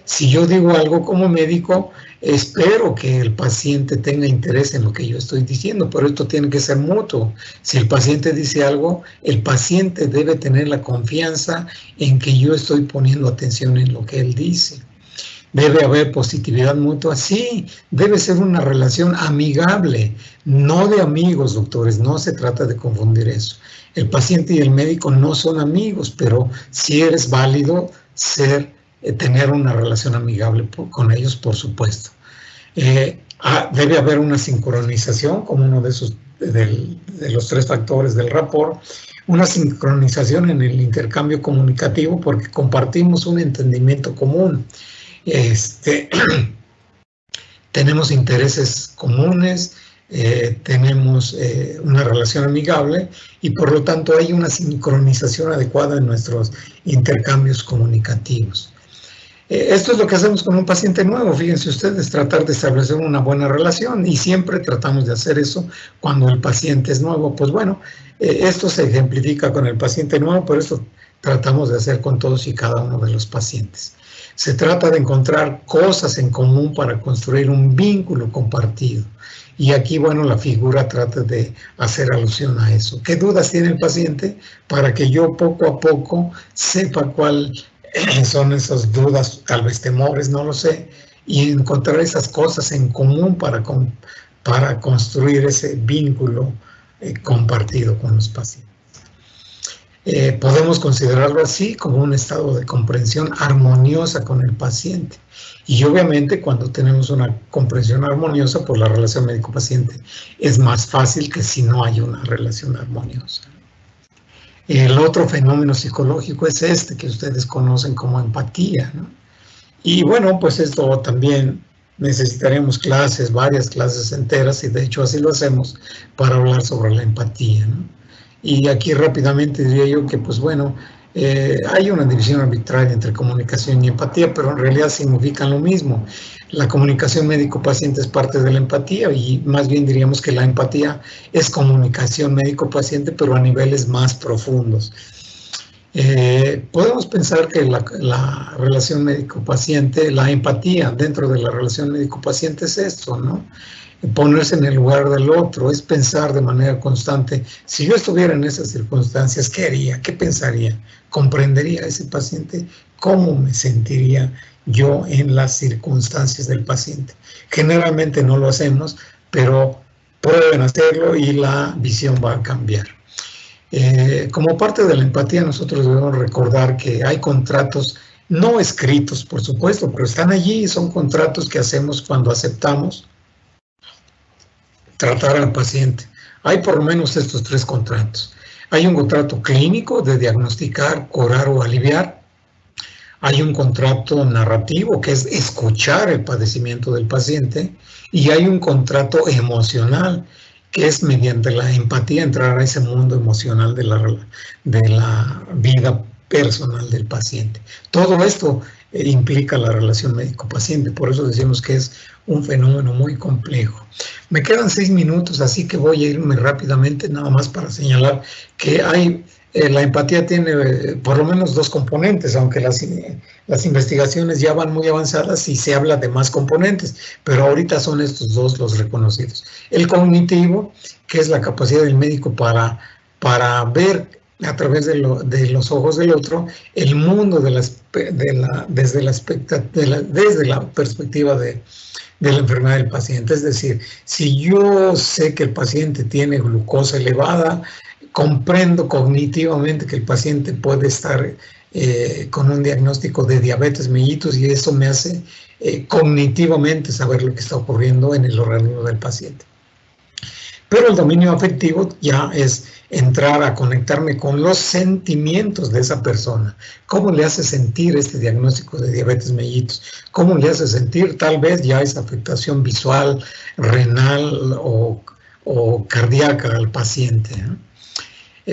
Si yo digo algo como médico, espero que el paciente tenga interés en lo que yo estoy diciendo, pero esto tiene que ser mutuo. Si el paciente dice algo, el paciente debe tener la confianza en que yo estoy poniendo atención en lo que él dice. Debe haber positividad mutua, sí, debe ser una relación amigable, no de amigos, doctores, no se trata de confundir eso. El paciente y el médico no son amigos, pero sí es válido tener una relación amigable con ellos, por supuesto. Debe haber una sincronización, como uno de los tres factores del rapport, una sincronización en el intercambio comunicativo, porque compartimos un entendimiento común. Tenemos intereses comunes, tenemos una relación amigable y por lo tanto hay una sincronización adecuada en nuestros intercambios comunicativos. Esto es lo que hacemos con un paciente nuevo, fíjense ustedes, tratar de establecer una buena relación, y siempre tratamos de hacer eso cuando el paciente es nuevo. Pues bueno, esto se ejemplifica con el paciente nuevo, pero esto tratamos de hacer con todos y cada uno de los pacientes. Se trata de encontrar cosas en común para construir un vínculo compartido. Y aquí, bueno, la figura trata de hacer alusión a eso. ¿Qué dudas tiene el paciente? Para que yo poco a poco sepa cuáles son esas dudas, tal vez temores, no lo sé, y encontrar esas cosas en común para construir ese vínculo compartido con los pacientes. Podemos considerarlo así como un estado de comprensión armoniosa con el paciente. Y obviamente cuando tenemos una comprensión armoniosa, pues la relación médico-paciente es más fácil que si no hay una relación armoniosa. El otro fenómeno psicológico es este que ustedes conocen como empatía, ¿no? Y bueno, pues esto también necesitaremos clases, varias clases enteras, y de hecho así lo hacemos para hablar sobre la empatía, ¿no? Y aquí rápidamente diría yo que, pues bueno, hay una división arbitraria entre comunicación y empatía, pero en realidad significan lo mismo. La comunicación médico-paciente es parte de la empatía, y más bien diríamos que la empatía es comunicación médico-paciente, pero a niveles más profundos. Podemos pensar que la relación médico-paciente, la empatía dentro de la relación médico-paciente es esto, ¿no? Ponerse en el lugar del otro, es pensar de manera constante, si yo estuviera en esas circunstancias, ¿qué haría? ¿Qué pensaría? ¿Comprendería a ese paciente? ¿Cómo me sentiría yo en las circunstancias del paciente? Generalmente no lo hacemos, pero pueden hacerlo y la visión va a cambiar. Como parte de la empatía, nosotros debemos recordar que hay contratos no escritos, por supuesto, pero están allí, son contratos que hacemos cuando aceptamos tratar al paciente. Hay por lo menos estos tres contratos. Hay un contrato clínico de diagnosticar, curar o aliviar. hay un contrato narrativo que es escuchar el padecimiento del paciente, y hay un contrato emocional que es mediante la empatía entrar a ese mundo emocional de la vida personal del paciente. Todo esto implica la relación médico-paciente, por eso decimos que es un fenómeno muy complejo. Me quedan 6 minutos, así que voy a irme rápidamente, nada más para señalar que la empatía tiene por lo menos 2 componentes, aunque las investigaciones ya van muy avanzadas y se habla de más componentes, pero ahorita son estos 2 los reconocidos. El cognitivo, que es la capacidad del médico para ver a través de los ojos del otro el mundo desde la perspectiva de la enfermedad del paciente. Es decir, si yo sé que el paciente tiene glucosa elevada, comprendo cognitivamente que el paciente puede estar con un diagnóstico de diabetes mellitus, y eso me hace cognitivamente saber lo que está ocurriendo en el organismo del paciente. Pero el dominio afectivo ya es entrar a conectarme con los sentimientos de esa persona. ¿Cómo le hace sentir este diagnóstico de diabetes mellitus? ¿Cómo le hace sentir tal vez ya esa afectación visual, renal o cardíaca al paciente, ¿no?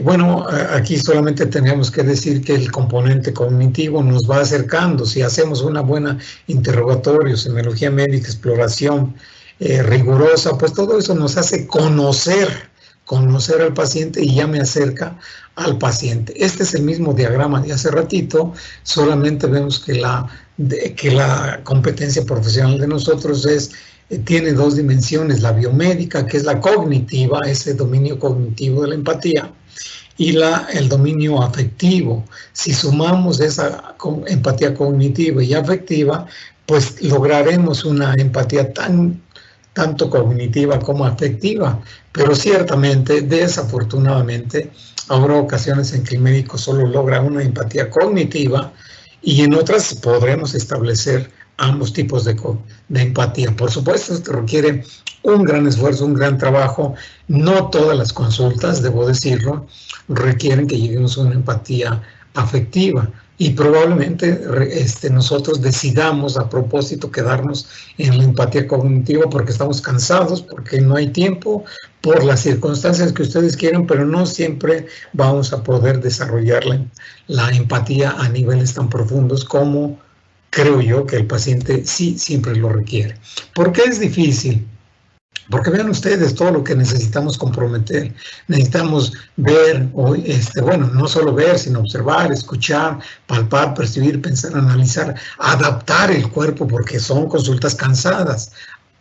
Bueno, aquí solamente tenemos que decir que el componente cognitivo nos va acercando. Si hacemos una buena interrogatorio, semiología médica, exploración rigurosa, pues todo eso nos hace conocer al paciente y ya me acerca al paciente. Este es el mismo diagrama de hace ratito, solamente vemos que la competencia profesional de nosotros tiene 2 dimensiones: la biomédica, que es la cognitiva, ese dominio cognitivo de la empatía, y el dominio afectivo. Si sumamos esa empatía cognitiva y afectiva, pues lograremos una empatía tanto cognitiva como afectiva. Pero ciertamente, desafortunadamente, habrá ocasiones en que el médico solo logra una empatía cognitiva, y en otras podremos establecer ambos tipos de empatía. Por supuesto, esto requiere un gran esfuerzo, un gran trabajo. No todas las consultas, debo decirlo, requieren que lleguemos a una empatía afectiva, y probablemente nosotros decidamos a propósito quedarnos en la empatía cognitiva porque estamos cansados, porque no hay tiempo, por las circunstancias que ustedes quieren, pero no siempre vamos a poder desarrollar la empatía a niveles tan profundos como creo yo que el paciente sí siempre lo requiere. ¿Por qué es difícil? Porque vean ustedes todo lo que necesitamos comprometer. Necesitamos ver, no solo ver, sino observar, escuchar, palpar, percibir, pensar, analizar, adaptar el cuerpo, porque son consultas cansadas,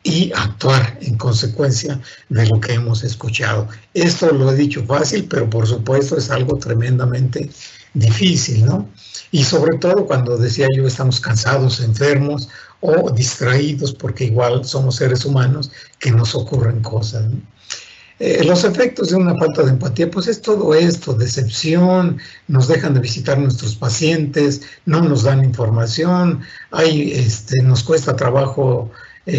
y actuar en consecuencia de lo que hemos escuchado. Esto lo he dicho fácil, pero por supuesto es algo tremendamente difícil, ¿no? Y sobre todo cuando decía yo estamos cansados, enfermos o distraídos, porque igual somos seres humanos que nos ocurren cosas, ¿no? Los efectos de una falta de empatía, pues es todo esto: decepción, nos dejan de visitar nuestros pacientes, no nos dan información, nos cuesta trabajo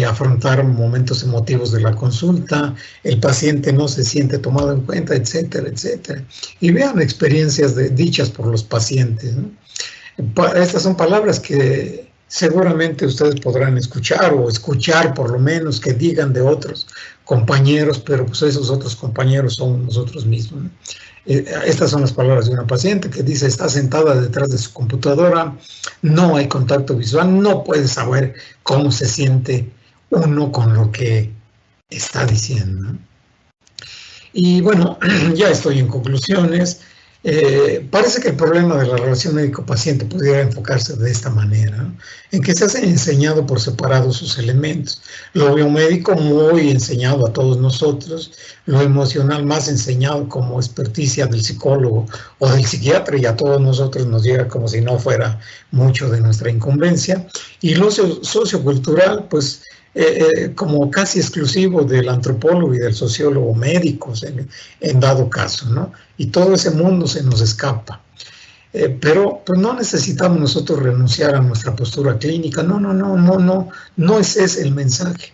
afrontar momentos emotivos de la consulta, el paciente no se siente tomado en cuenta, etcétera, etcétera. Y vean experiencias dichas por los pacientes, ¿no? Estas son palabras que seguramente ustedes podrán escuchar, o escuchar por lo menos que digan de otros compañeros, pero pues esos otros compañeros son nosotros mismos, ¿no? Estas son las palabras de una paciente que dice: está sentada detrás de su computadora, no hay contacto visual, no puede saber cómo se siente uno con lo que está diciendo, ¿no? Y bueno, ya estoy en conclusiones. Parece que el problema de la relación médico-paciente pudiera enfocarse de esta manera, ¿no? En que se ha enseñado por separado sus elementos. Lo biomédico muy enseñado a todos nosotros, lo emocional más enseñado como experticia del psicólogo o del psiquiatra, y a todos nosotros nos llega como si no fuera mucho de nuestra incumbencia. Y lo sociocultural, pues como casi exclusivo del antropólogo y del sociólogo médicos en dado caso, ¿no? Y todo ese mundo se nos escapa. Pero pues no necesitamos nosotros renunciar a nuestra postura clínica. No es ese el mensaje.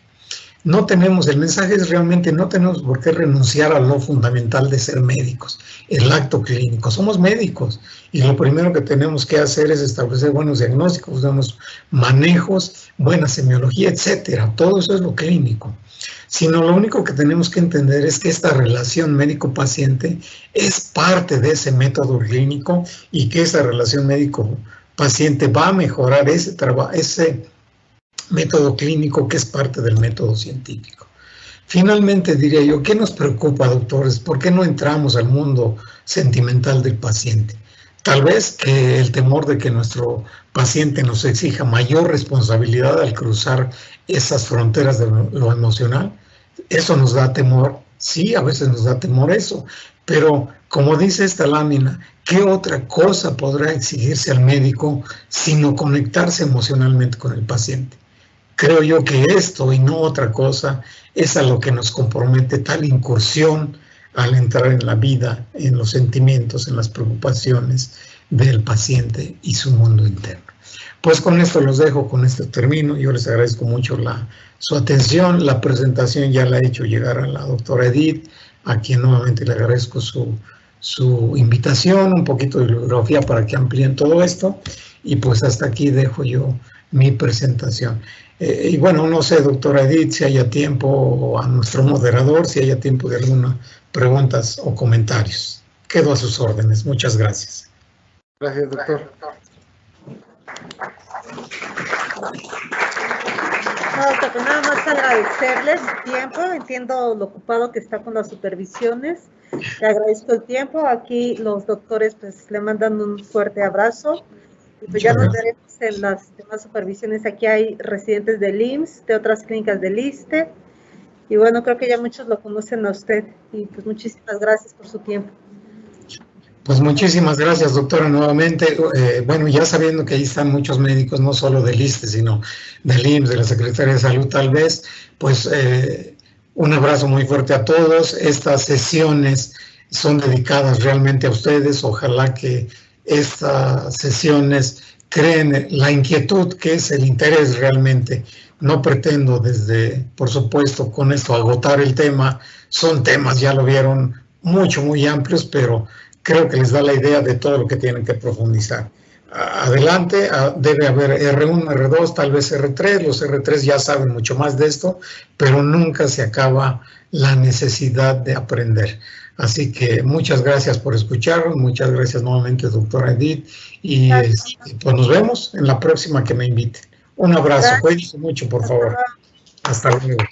no tenemos, el mensaje es realmente no tenemos por qué renunciar a lo fundamental de ser médicos, el acto clínico. Somos médicos y lo primero que tenemos que hacer es establecer buenos diagnósticos, buenos manejos, buena semiología, etcétera. Todo eso es lo clínico. Sino lo único que tenemos que entender es que esta relación médico-paciente es parte de ese método clínico y que esa relación médico-paciente va a mejorar ese método clínico que es parte del método científico. Finalmente diría yo, ¿qué nos preocupa, doctores? ¿Por qué no entramos al mundo sentimental del paciente? Tal vez que el temor de que nuestro paciente nos exija mayor responsabilidad al cruzar esas fronteras de lo emocional, eso nos da temor. Sí, a veces nos da temor eso, pero como dice esta lámina, ¿qué otra cosa podrá exigirse al médico sino conectarse emocionalmente con el paciente? Creo yo que esto y no otra cosa es a lo que nos compromete tal incursión al entrar en la vida, en los sentimientos, en las preocupaciones del paciente y su mundo interno. Pues con esto los dejo, con esto termino. Yo les agradezco mucho su atención. La presentación ya la he hecho llegar a la doctora Edith, a quien nuevamente le agradezco su invitación, un poquito de bibliografía para que amplíen todo esto. Y pues hasta aquí dejo yo mi presentación. Y bueno, no sé, doctora Edith, si haya tiempo, o a nuestro moderador, si haya tiempo de algunas preguntas o comentarios. Quedo a sus órdenes. Muchas gracias. Gracias, doctor. Pues nada más agradecerles su tiempo. Entiendo lo ocupado que está con las supervisiones. Le agradezco el tiempo. Aquí los doctores pues le mandan un fuerte abrazo. Y pues ya nos veremos en las demás supervisiones. Aquí hay residentes del IMSS, de otras clínicas del ISSSTE. Y bueno, creo que ya muchos lo conocen a usted. Y pues muchísimas gracias por su tiempo. Pues muchísimas gracias, doctora, nuevamente. Bueno, ya sabiendo que ahí están muchos médicos, no solo del ISSSTE, sino del IMSS, de la Secretaría de Salud tal vez, pues un abrazo muy fuerte a todos. Estas sesiones son dedicadas realmente a ustedes. Ojalá que estas sesiones creen la inquietud que es el interés realmente. No pretendo por supuesto, con esto agotar el tema. Son temas, ya lo vieron, muy amplios, pero creo que les da la idea de todo lo que tienen que profundizar. Adelante, debe haber R1, R2, tal vez R3. Los R3 ya saben mucho más de esto, pero nunca se acaba la necesidad de aprender. Así que muchas gracias por escucharnos, muchas gracias nuevamente, doctora Edith, y pues nos vemos en la próxima que me inviten. Un abrazo, cuídense mucho, por favor. Hasta luego.